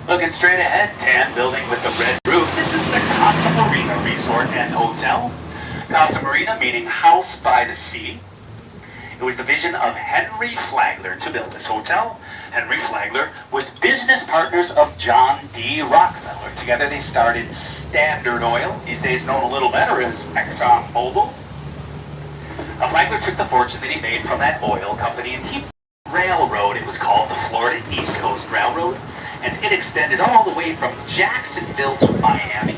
Looking straight ahead, tan building with the red roof. This is the Casa Marina Resort and Hotel. Casa Marina meaning house by the sea. It was the vision of Henry Flagler to build this hotel. Henry Flagler was business partners of John D. Rockefeller. Together they started Standard Oil, these days known a little better as ExxonMobil. Flagler took the fortune that he made from that oil company and he railroad. It was called the Florida East Coast Railroad, and it extended all the way from Jacksonville to Miami.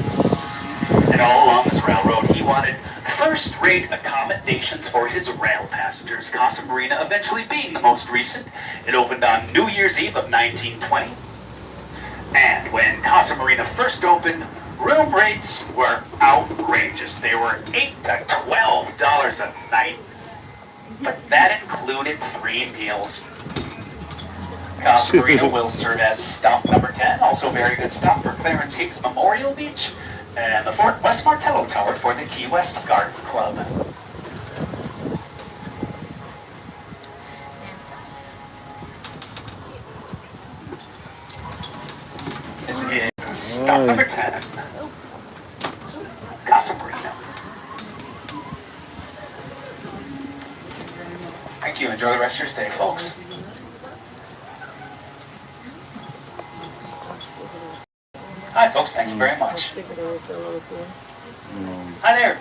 And And all along this railroad, he wanted first-rate accommodations for his rail passengers, Casa Marina eventually being the most recent. It opened on New Year's Eve of 1920. And when Casa Marina first opened, room rates were outrageous. They were $8 to $12 a night, but that included 3 meals. Casa Marina will serve as stop number 10, also a very good stop for Clarence Higgs Memorial Beach, and the Fort West Martello Tower for the Key West Garden Club. This is stop number 10, Casa Marina. Thank you. Enjoy the rest of your stay, folks. Hi, folks. Thank you very much. Hi there.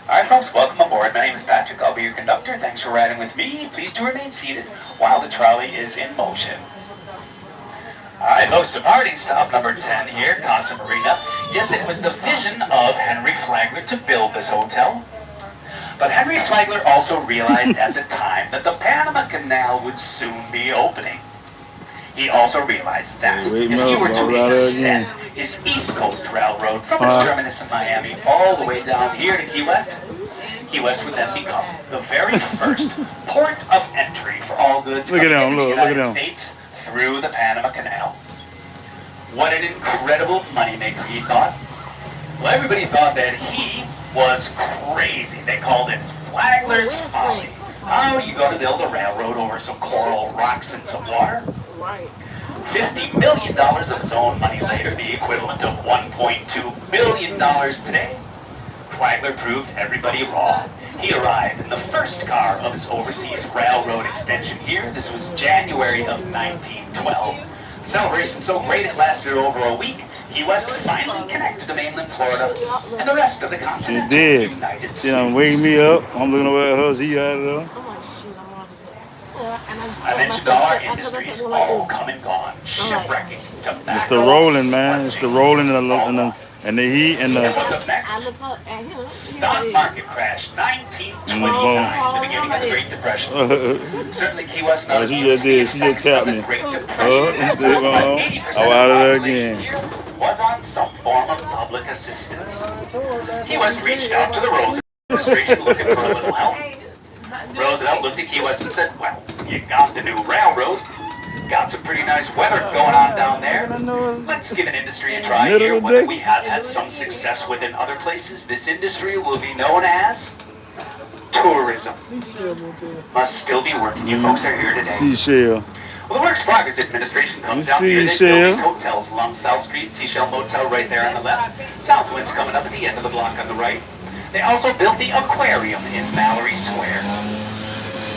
All right, folks. Welcome aboard. My name is Patrick. I'll be your conductor. Thanks for riding with me. Please do remain seated while the trolley is in motion. All right, folks. Departing stop number 10 here, Casa Marina. Yes, it was the vision of Henry Flagler to build this hotel. But Henry Flagler also realized at the time that the Panama Canal would soon be opening. He also realized that if he were to extend his East Coast Railroad from its terminus in Miami all the way down here to Key West would then become the very first port of entry for all goods coming into the United States through the Panama Canal. What an incredible moneymaker, he thought. Well, everybody thought that he was crazy. They called it Flagler's folly. How are you going to build a railroad over some coral rocks and some water? Right. $50 million of his own money later, the equivalent of $1.2 billion today. Flagler proved everybody wrong. He arrived in the first car of his overseas railroad extension here. This was January of 1912. The celebration so great it lasted over a week. Key West finally connected to mainland Florida and the rest of the continent. She did. She done wake me up. I'm looking over at her. She out of there. I mentioned all our industries, all come and gone, shipwrecking, tobacco. It's the rolling, man. It's the rolling and the heat and the. What's up next? Stock market crash, 1929, the beginning of the Great Depression. Certainly Key West not She just did. She just tapped me. I'm out of there again. Was on some form of public assistance. Key West reached out to the Rose administration looking for a little help. Roosevelt looked at Key West and said, well, you got the new railroad, got some pretty nice weather going on down there. Let's give an industry a try here. Whether we have had some success with in other places, this industry will be known as tourism. Must still be working. You folks are here today. Seashell. Well, the Works Progress Administration comes down here. They build these hotels along South Street, Seashell Motel right there on the left. Southwind's coming up at the end of the block on the right. They also built the aquarium in Mallory Square.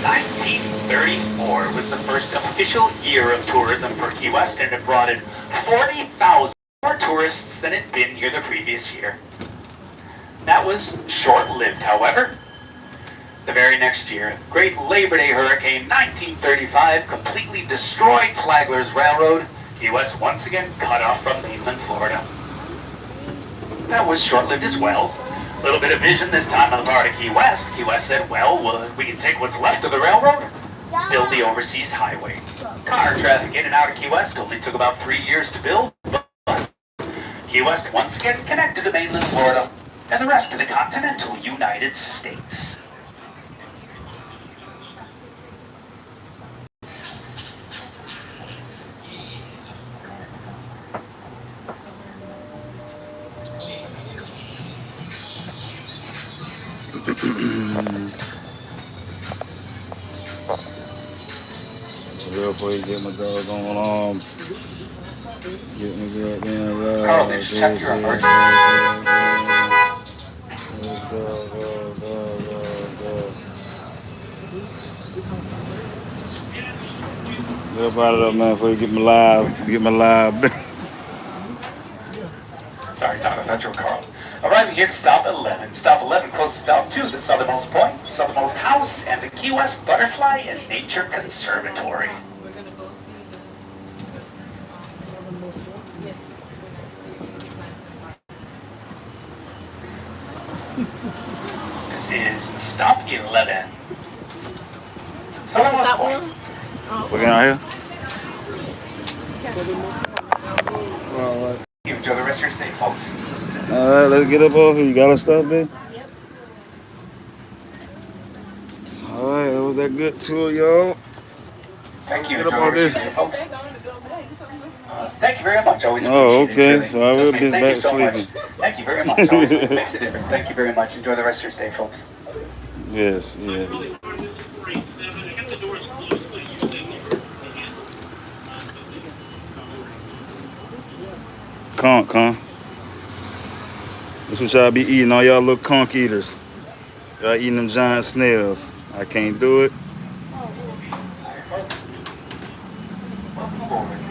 1934 was the first official year of tourism for Key West, and it brought in 40,000 more tourists than had been here the previous year. That was short-lived, however. The very next year, Great Labor Day Hurricane 1935 completely destroyed Flagler's railroad. Key West once again cut off from mainland Florida. That was short-lived as well. A little bit of vision this time on the part of Key West. Key West said, well, we can take what's left of the railroad, build the overseas highway. Car traffic in and out of Key West only took about 3 years to build, but Key West once again connected to mainland Florida and the rest of the continental United States. Real quick, get my dog going on. Get me goddamn loud. Carl, did you check your emergency? Let's go. Get up out of there, man, before you get me live. Sorry, Don, I thought you were Carl. Arriving here to stop 11. Stop 11 closest stop to the Southernmost Point, Southernmost House, and the Key West Butterfly and Nature Conservatory. This is stop 11. That's the stop Point. wheel? We're out here. You enjoy the rest of your stay, folks. All right, let's get up over here. You got to stop, babe? Yep. All right, that was that good tour, y'all. Thank you. Get up Enjoy the on rest of this. your stay, folks. Thank you very much. Always Oh, appreciate okay. it. So I will be Thank back you so sleeping. much. Thank you very much. Always makes a difference. Thank you very much. Enjoy the rest of your stay, folks. Yes, yes. Conch, huh? This what y'all be eating, all y'all little conch eaters. Y'all eating them giant snails. I can't do it.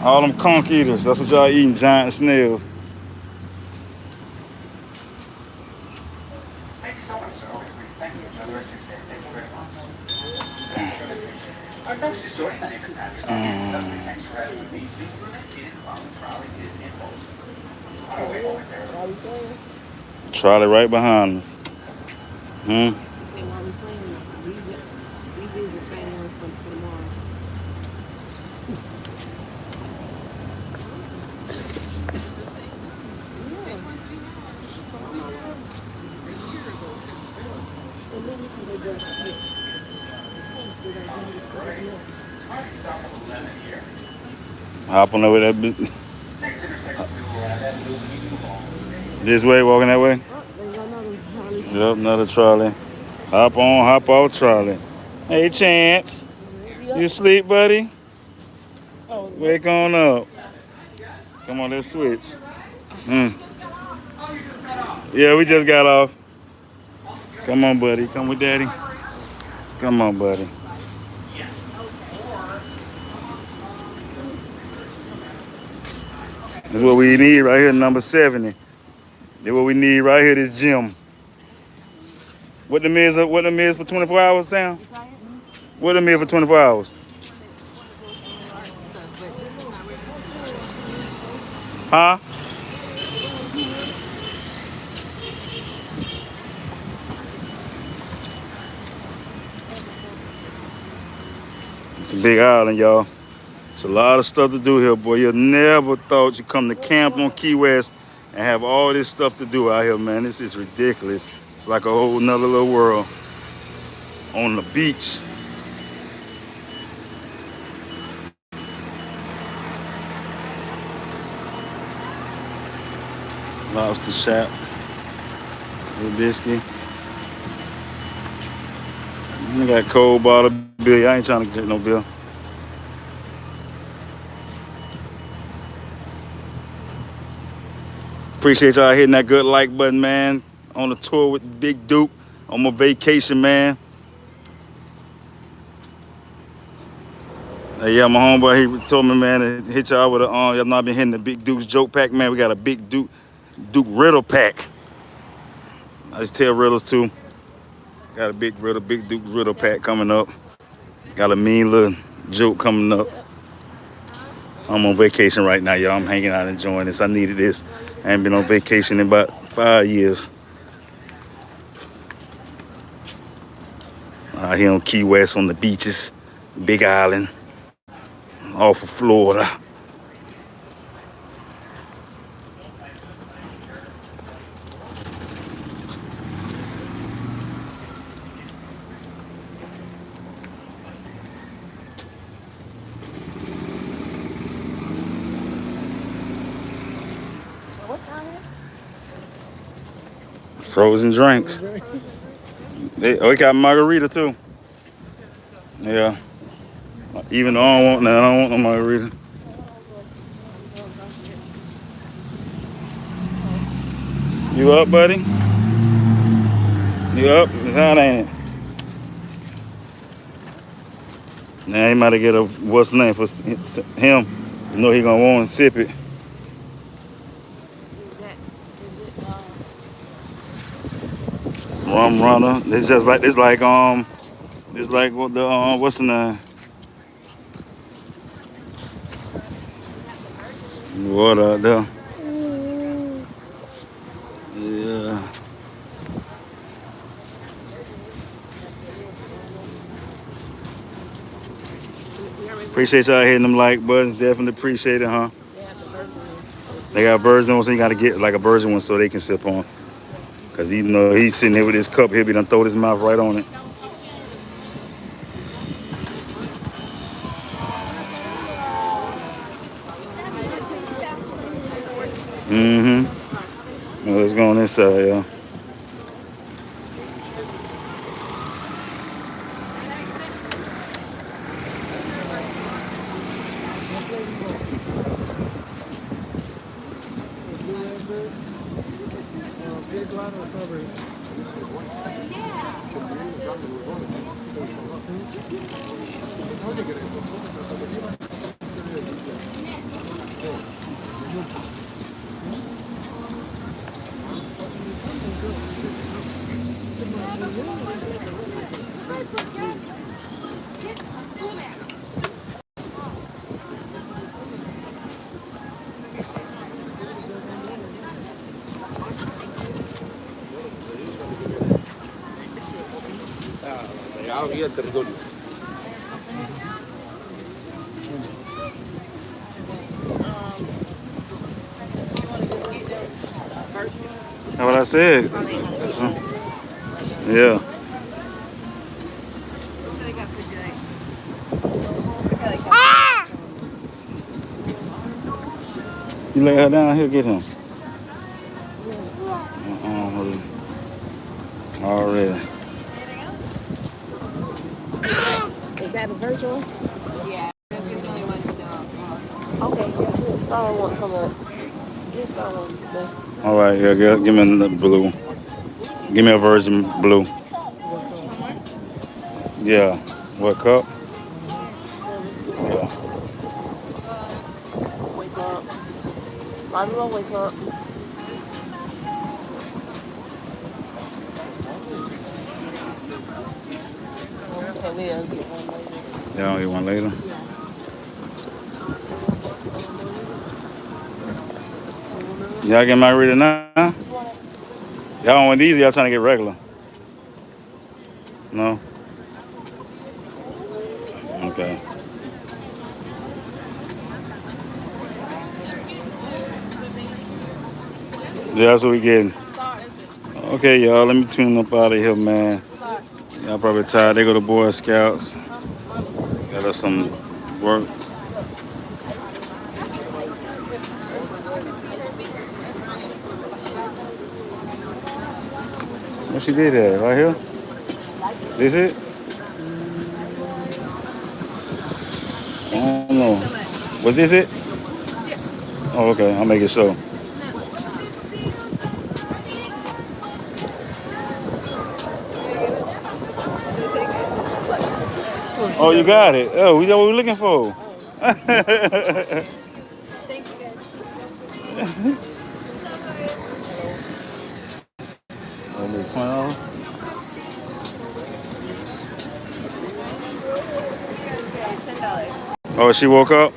All them conch eaters, that's what y'all eating, giant snails. Thank you so much, sir. Always appreciate it. Thank you. Enjoy the rest of your stay. Thank you very much. Our next is joining the next time. Thanks for having me. Please remain seated while the trolley is in motion. On our way over there. Trolley right behind us. Hmm? Hop on over that bit. This way, walking that way? Yep, another trolley. Hop on, hop off trolley. Hey, Chance. You asleep, buddy? Wake on up. Come on, let's switch. Yeah, we just got off. Come on, buddy. Come with daddy. Come on, buddy. That's what we need right here, number 70. That's what we need right here, this gym. What them is for 24 hours, Sam? What them is for 24 hours? Huh? It's a big island, y'all. It's a lot of stuff to do here, boy. You never thought you'd come to camp on Key West and have all this stuff to do out here, man. This is ridiculous. It's like a whole nother little world on the beach. Lobster shop. Little biscuit. I got cold bottle bill. I ain't trying to get no bill. Appreciate y'all hitting that good like button, man. On the tour with Big Duke. On my vacation, man. Yeah, my homeboy, he told me, man, to hit y'all with a, y'all not been hitting the Big Duke's joke pack, man. We got a Big Duke riddle pack. I just tell riddles too. Got a Big Duke riddle pack coming up. Got a mean little joke coming up. I'm on vacation right now, y'all. I'm hanging out enjoying this. I needed this. I ain't been on vacation in about 5 years. Out here on Key West on the beaches, Big Island, off of Florida. Frozen drinks. We got margarita too. Yeah. Even though I don't want no margarita. You up, buddy? You up? It's hot, ain't it? Now he might get a what's the name for him. You know he gonna want to sip it. Rum runner. It's just like it's like what the what's the name? Water out there. Yeah. Appreciate y'all hitting them like buttons. Definitely appreciate it, huh? They have the virgin ones. They got virgin ones, so you got to get like a virgin one so they can sip on. Because you know he's sitting there with his cup. He'll be done throw his mouth right on it. Mm-hmm. Well, let's go on this side, y'all. That's what I said. That's yeah. You lay her down, he'll get him. Already. Is that a virtual? Yeah, that's the only one with Okay, yeah, Star wants some of it. Star wants the. All right, yeah, give me the blue. Give me a virgin blue. Yeah. What cup? Yeah. Wake up. Might as well wake up. Okay, we'll get one later. Y'all get one later? Y'all get margarita now? Y'all want these or y'all trying to get regular? No? Okay. Yeah, that's what we getting. Okay, y'all, let me tune up out of here, man. Y'all probably tired. They go to Boy Scouts. Got us some work. What she did there? Right here? This it? I don't know. Was this it? Oh, okay. I'll make it so. Oh, you got it. Oh, we know what we're looking for. Thank you, guys. $20. $10. Oh, she woke up?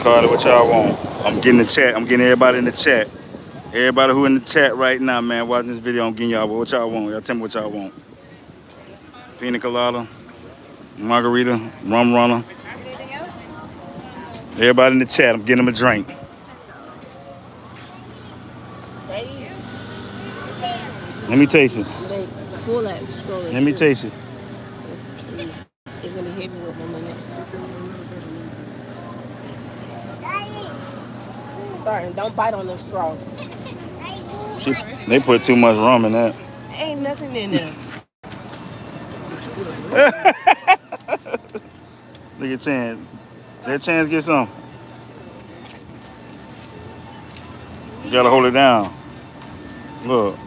Carter, what y'all want? I'm getting the chat. I'm getting everybody in the chat. Everybody who in the chat right now, man, watching this video, I'm getting y'all what y'all want. Y'all tell me what y'all want. Pina colada, margarita, rum runner. Anything else? Everybody in the chat, I'm getting them a drink. Let me taste it. Pull that scroll. Let me taste it. It's gonna be heavy with them in it. Starting, don't bite on the straw. They put too much rum in that. Ain't nothing in there. Look at Chance. Let Chance get some. You gotta hold it down. Look.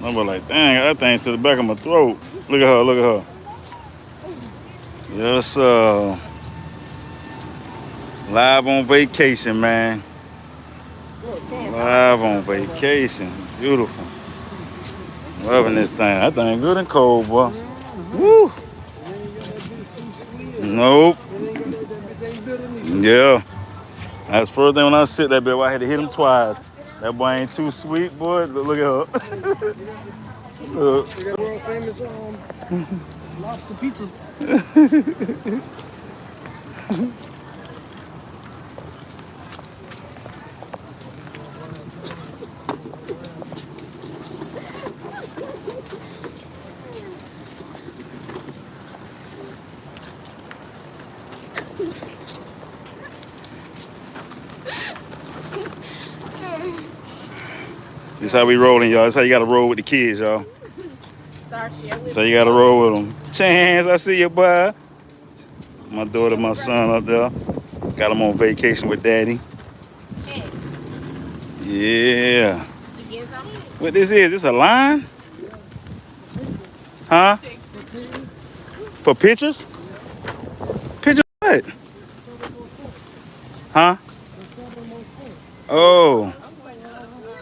I'm like, dang, that thing to the back of my throat. Look at her, look at her. Yes, live on vacation, man. Live on vacation. Beautiful. Loving this thing. That thing good and cold, boy. Woo. Nope. Yeah. That's the first thing when I sit that bed, I had to hit him twice. That boy ain't too sweet, boy. Look at her. Look. famous lobster pizza. This how we rolling, y'all. This how you gotta roll with the kids, y'all. So you gotta roll with them. Chance, I see you, boy. My daughter, my son up there. Got them on vacation with daddy. Yeah. What this is? This a line? Huh? For pictures? Pictures what? Huh? Oh.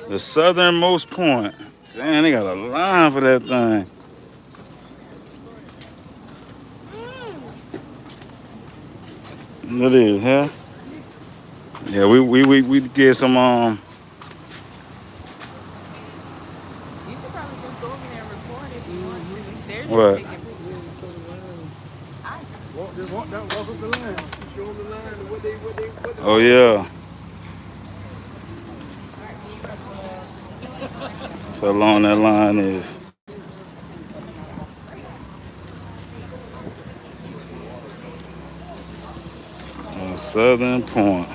The southernmost point. Damn, they got a line for that thing. What is, huh? Yeah, we get some You could probably just go over there and record if you want to. They're just What? taking pictures. Walk up the line. Show them the line and what they Oh yeah. So how long that line is. On Southern Point.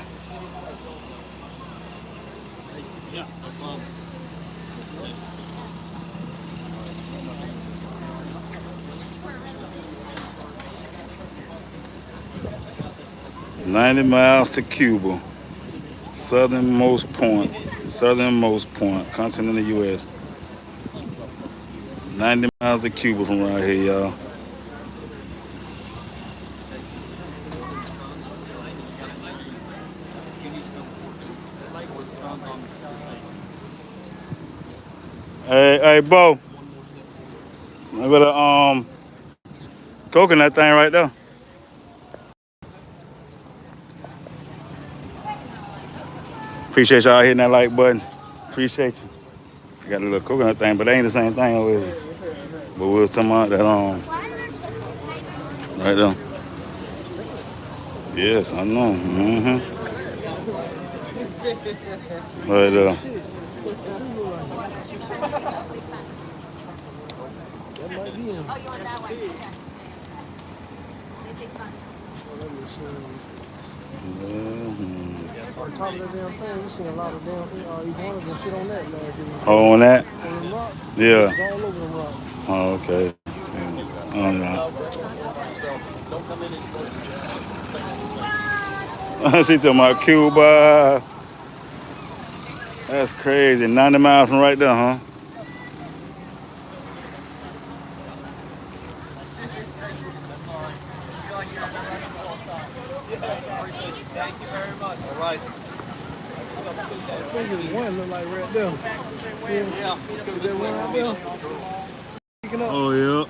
"90 miles to Cuba. Southernmost point. Southernmost point. Continent of the U.S. 90 miles to Cuba from right here, y'all. Hey, Bo. I got a coconut thing right there. Appreciate y'all hitting that like button. Appreciate you. I got a little coconut thing, but they ain't the same thing, is it? But we was talking about that right there. Yes, I know. Mm-hmm. Right there. That might be him. On top of that damn thing, we seen a lot of damn iguanas and shit on that last year. Oh, on that? On them rocks? Yeah. It's all over them rocks. Oh, okay. Oh, no. She talking about Cuba. That's crazy. 90 miles from right there, huh? Thank you very much. All right. I think there's one look like right there. Yeah. Is that one right there? Oh, yeah.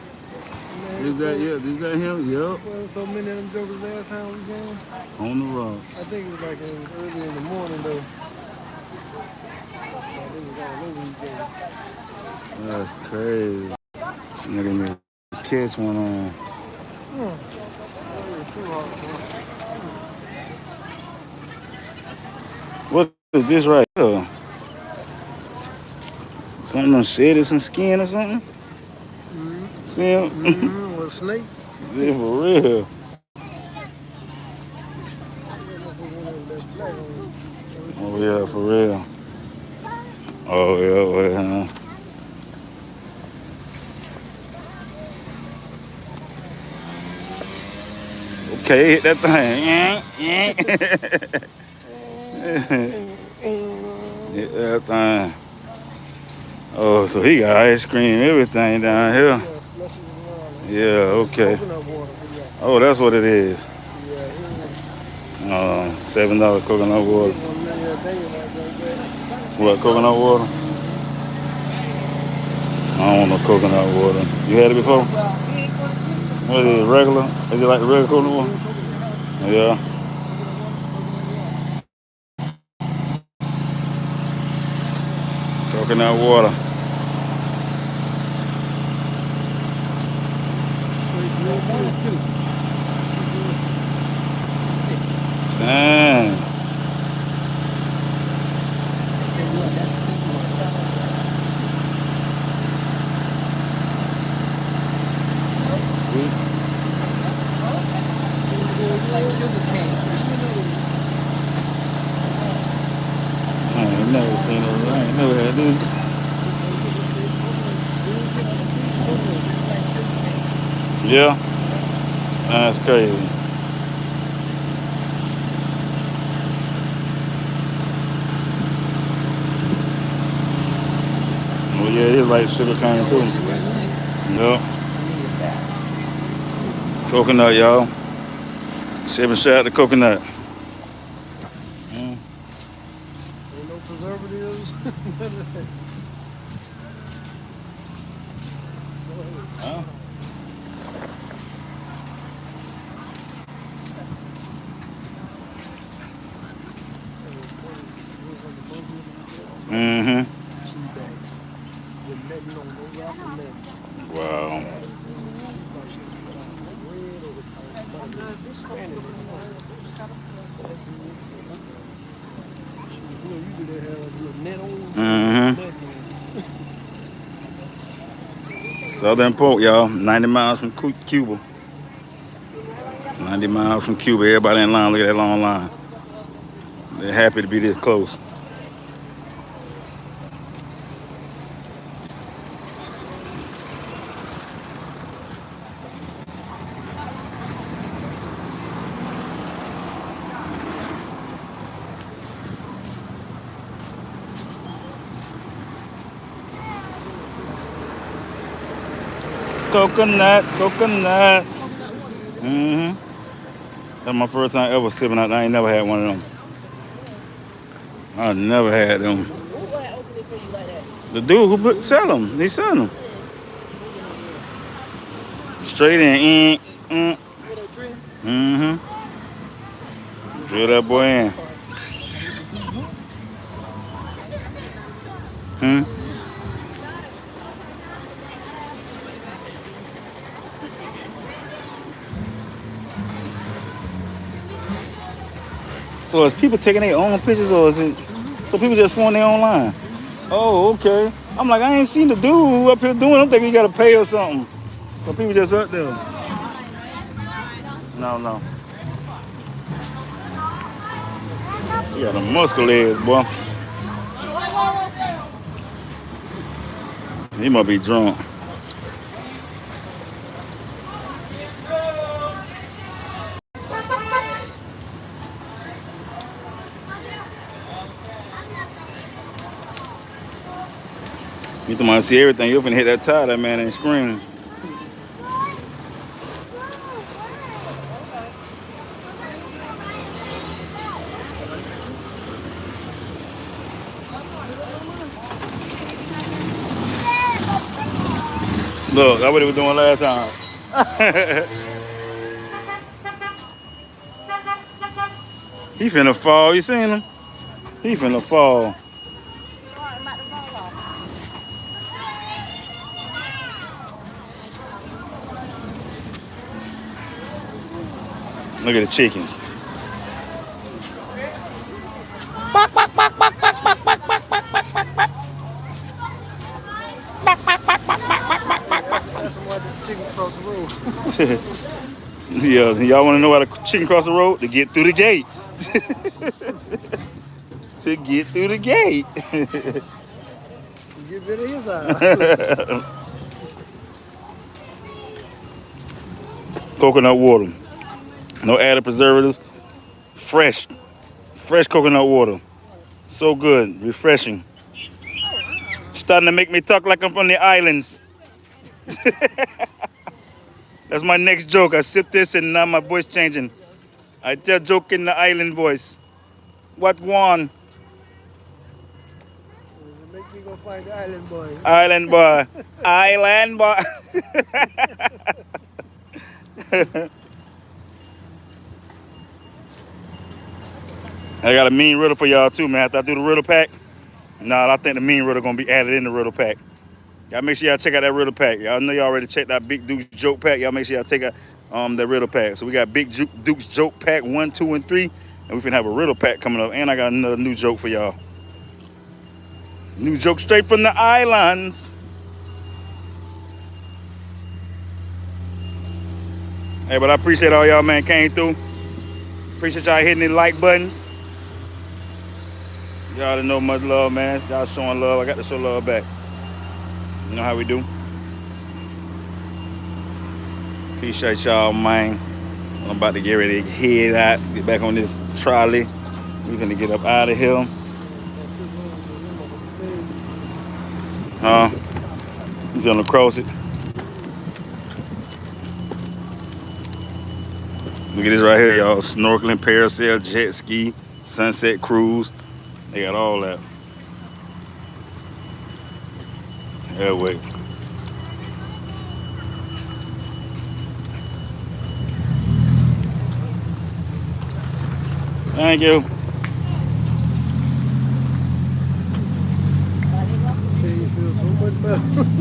Is that him? Yep. Well, so many of them jokers last time we came. On the rocks. I think it was like early in the morning though. That's crazy. Nigga need to catch one on. What is this right here? Something done shedded some skin or something? See him? With a snake? Yeah, for real. Oh, yeah, for real. Oh, yeah, well, huh? Okay, hit that thing. Hit that thing. Oh, so he got ice cream, everything down here. Yeah, okay. Oh, that's what it is. $7 coconut water. What, coconut water? I don't want no coconut water. You had it before? What is it, regular? Is it like the regular coconut water? Yeah. Coconut water. Damn. Sweet. It's like sugar cane. I ain't never seen it. I ain't never had this. Yeah, that's crazy. Oh yeah, it is like sugar cane too. Yep. Coconut, y'all. 7 shot of coconut. Ain't no preservatives. Mm-hmm. With nothing on, no wrap or nothing. Wow. Mm-hmm. Southern Port, y'all. 90 miles from Cuba. 90 miles from Cuba. Everybody in line. Look at that long line. They're happy to be this close. Coconut, coconut. Mm-hmm. That's my first time ever sipping out. I ain't never had one of them. I never had them. The dude who sell them, they sell them. Straight in. Mm-hmm. Drill that boy in. So is people taking their own pictures or is it so people just phone their own line? Oh, okay. I'm like, I ain't seen the dude who up here doing it. I'm thinking he gotta pay or something. But people just up there. No. You got them muscle legs, boy. He must be drunk. You think I see everything, you finna hit that tire, that man ain't screaming. Look, that's what he was doing last time. He finna fall, you seen him? He finna fall. Look at the chickens. That's why the chicken across the road. Yeah, y'all want to know how the chicken cross the road? To get through the gate. To get through the gate. Get rid of his eye. Coconut water. No added preservatives. Fresh coconut water. So good, refreshing. Starting to make me talk like I'm from the islands. That's my next joke. I sip this and now my voice changing. I tell joke in the island voice. What one? Make me go find the island boy. Island boy. Island boy. I got a mean riddle for y'all too, man. After I do the riddle pack, I think the mean riddle gonna be added in the riddle pack. Y'all make sure y'all check out that riddle pack. Y'all know y'all already checked out Big Duke's joke pack. Y'all make sure y'all the riddle pack. So we got Big Duke's joke pack 1, 2, and 3, and we finna have a riddle pack coming up. And I got another new joke for y'all. New joke straight from the islands. Hey, but I appreciate all y'all, man, came through. Appreciate y'all hitting the like buttons. Y'all didn't know much love, man. Y'all showing love. I got to show love back. You know how we do. Appreciate y'all, man. I'm about to get ready to head out, get back on this trolley. We gonna get up out of here. He's gonna cross it. Look at this right here, y'all. Snorkeling, parasail, jet ski, sunset cruise. They got all that. Yeah, wait. Thank you.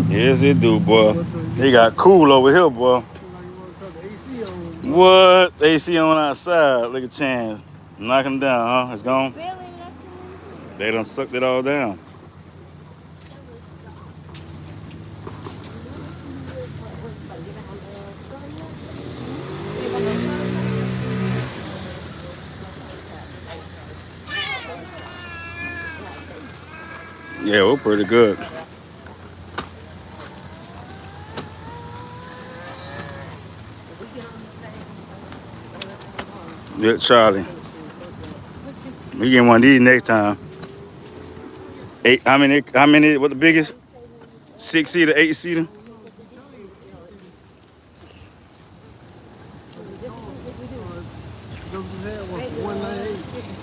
Yes, it do, boy. They got cool over here, boy. What? AC on outside. Look at Chance. Knock him down, huh? It's gone? They done sucked it all down. Yeah, we're pretty good. Yeah, Charlie. We get one of these next time. 8, how many, what the biggest? 6-seater, 8-seater?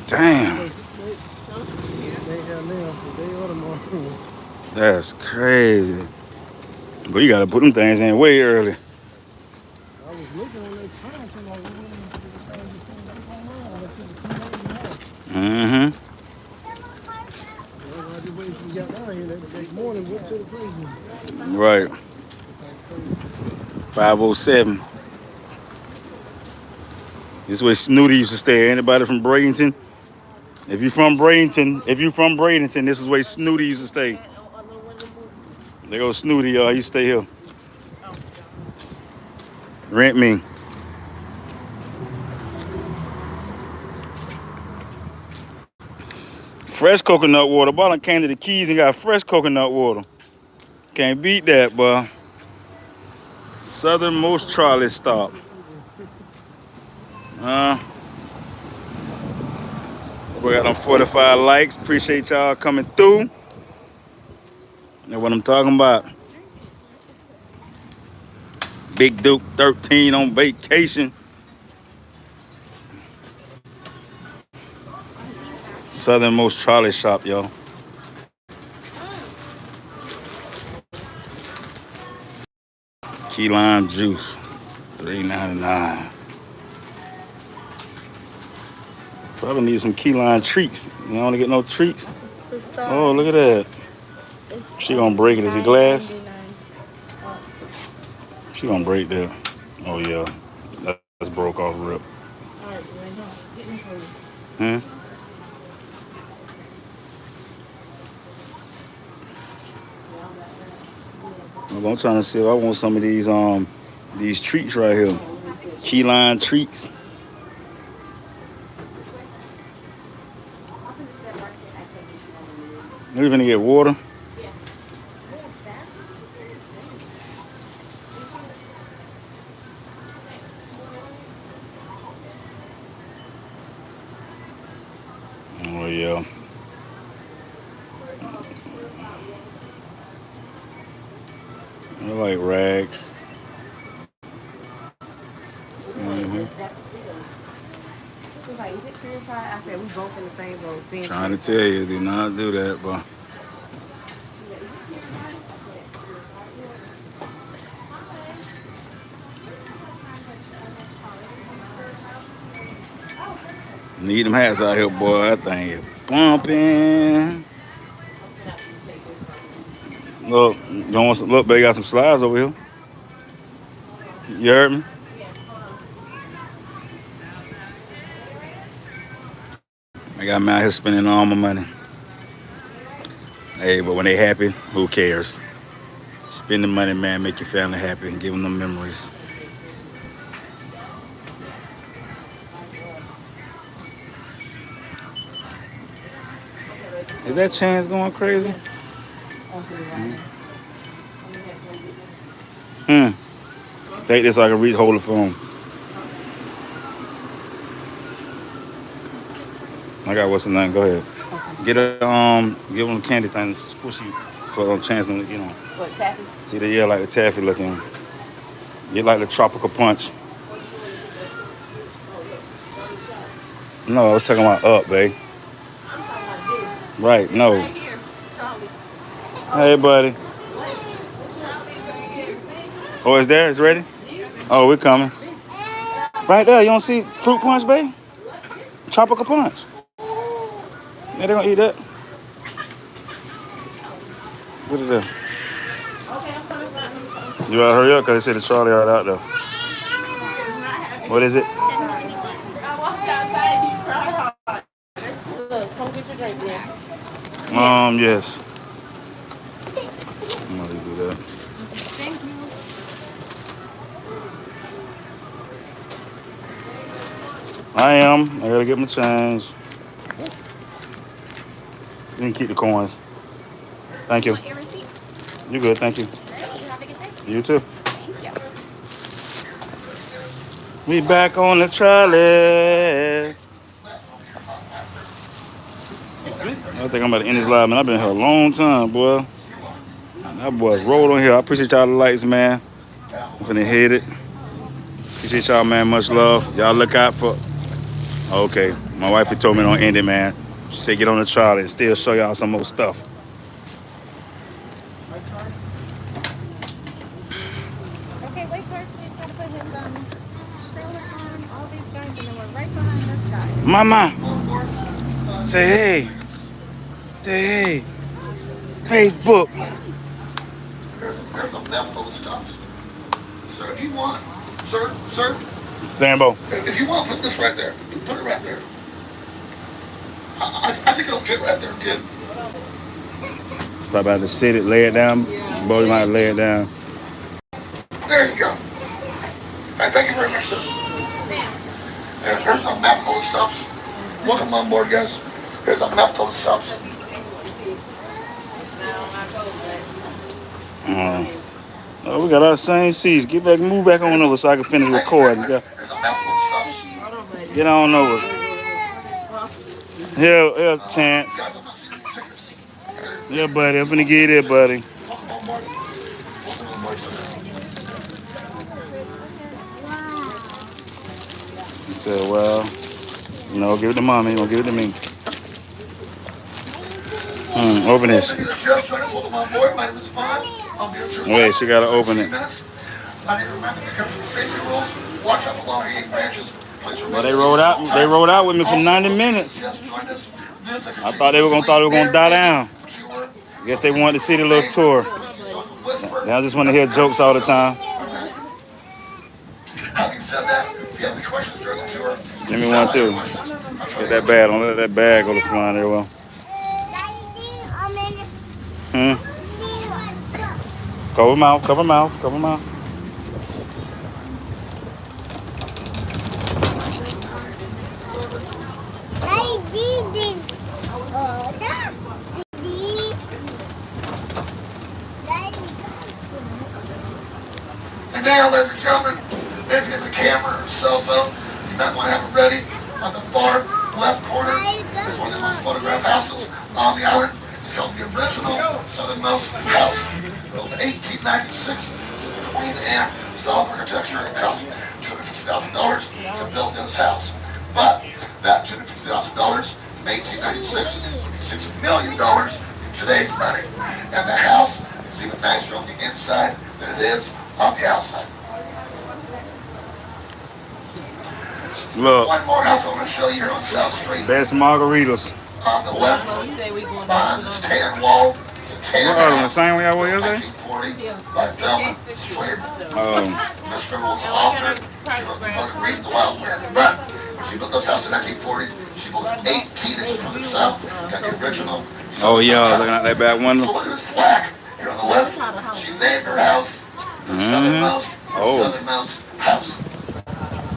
Damn. That's crazy. But you gotta put them things in way early. Mm-hmm. Right. 507. This is where Snooty used to stay. Anybody from Bradenton? If you from Bradenton, this is where Snooty used to stay. There goes Snooty, y'all. You stay here. Rent me. Fresh coconut water. Boy, I done came to the Keys and got fresh coconut water. Can't beat that, boy. Southernmost trolley stop. We got them 45 likes. Appreciate y'all coming through. That's what I'm talking about. Big Duke 13 on vacation. Southernmost trolley shop, y'all. Key lime juice, $3.99. Probably need some key lime treats. You don't want to get no treats? Oh, look at that. She gonna break it. Is it glass? She gonna break that. Oh yeah, that's broke off rip. I'm trying to see if I want some of these treats right here. Key lime treats. We're gonna get water. Oh yeah. I like rags. Like, is it purified? I said we both in the same boat. Trying to tell you, do not do that, bro. Need them hats out here, boy. That thing is bumping. Look, look, baby, got some slides over here. You heard me? got me out here spending all my money. Hey, but when they happy, who cares? Spend the money, man. Make your family happy and give them the memories. Is that Chance going crazy? Take this so I can reach hold the phone. I got what's the name? Go ahead. Get a give them the candy thing, squishy for Chance, you know. What, taffy? See the like the taffy looking. Get like the tropical punch. No, I was talking about up, babe. Right, no. Hey, buddy. Oh, it's there? It's ready? Oh, we're coming. Right there, you don't see fruit punch, babe? Tropical punch. Yeah, they gonna eat that. What is that? You gotta hurry up because they said the trolley right out there. What is it? Look, come get your drink, man. Yes. I'm gonna do that. Thank you. I am. I gotta get my change. You can keep the coins. Thank you. Want your receipt? You good, thank you. You have a good day. You too. Thank you. We back on the trolley. I think I'm about to end this live, man. I've been here a long time, boy. That boy's rolled on here. I appreciate y'all the lights, man. I'm finna hit it. Appreciate y'all, man. Much love. Y'all look out for... Okay. My wife told me don't end it, man. She said get on the trolley and still show y'all some more stuff. Okay, wait for it. He's got to put his stroller on, all these guys, and then we're right behind this guy. Mama, say hey. Say hey. Facebook. There's a map full of stuff. Sir, if you want, sir, Sambo. if you want, put this right there. Put it right there. I think it'll fit right there, kid. Probably about to sit it, lay it down. Boy, you might lay it down. There you go. Hey, thank you very much, sir. There's a map full of stuff. Welcome on board, guys. There's a map full of stuff. Oh, we got our same seats. Get back, move back on over so I can finish recording. There's a map full of stuff. Get on over. Here, Chance. Yeah, buddy. I'm finna get it, buddy. He said, well, you know, give it to mommy. Don't give it to me. Open this. Wait, she gotta open it. Well, they rode out. They rode out with me for 90 minutes. I thought they were gonna die down. Guess they wanted to see the little tour. They just want to hear jokes all the time. Give me one too. Get that bag. Don't let that bag go to flying everywhere. Cover mouth. Cover mouth. Cover mouth. And now, ladies and gentlemen, if you have a camera or cell phone, you might want to have it ready. On the far left corner is one of the most photographed houses on the island. It's called the original Southernmost house. Built in 1896, Queen Anne style architecture. It cost $250,000 to build this house. But that $250,000 in 1896 is $6 million in today's money. And the house is even nicer on the inside than it is on the outside. Look. One more house I want to show you here on South Street. Best margaritas. On the left, behind this tan wall, What other one? Same one y'all were yesterday? 1940 by Velma Schwab. Mr. was an author. She wrote the book Reef the Wild Wind. But she built those houses in the 1940s. She built 18 Keating from the south. Got the original. Oh yeah, looking at that back window. So look at this plaque here on the left. She named her house the Southernmost. Oh. Southernmost.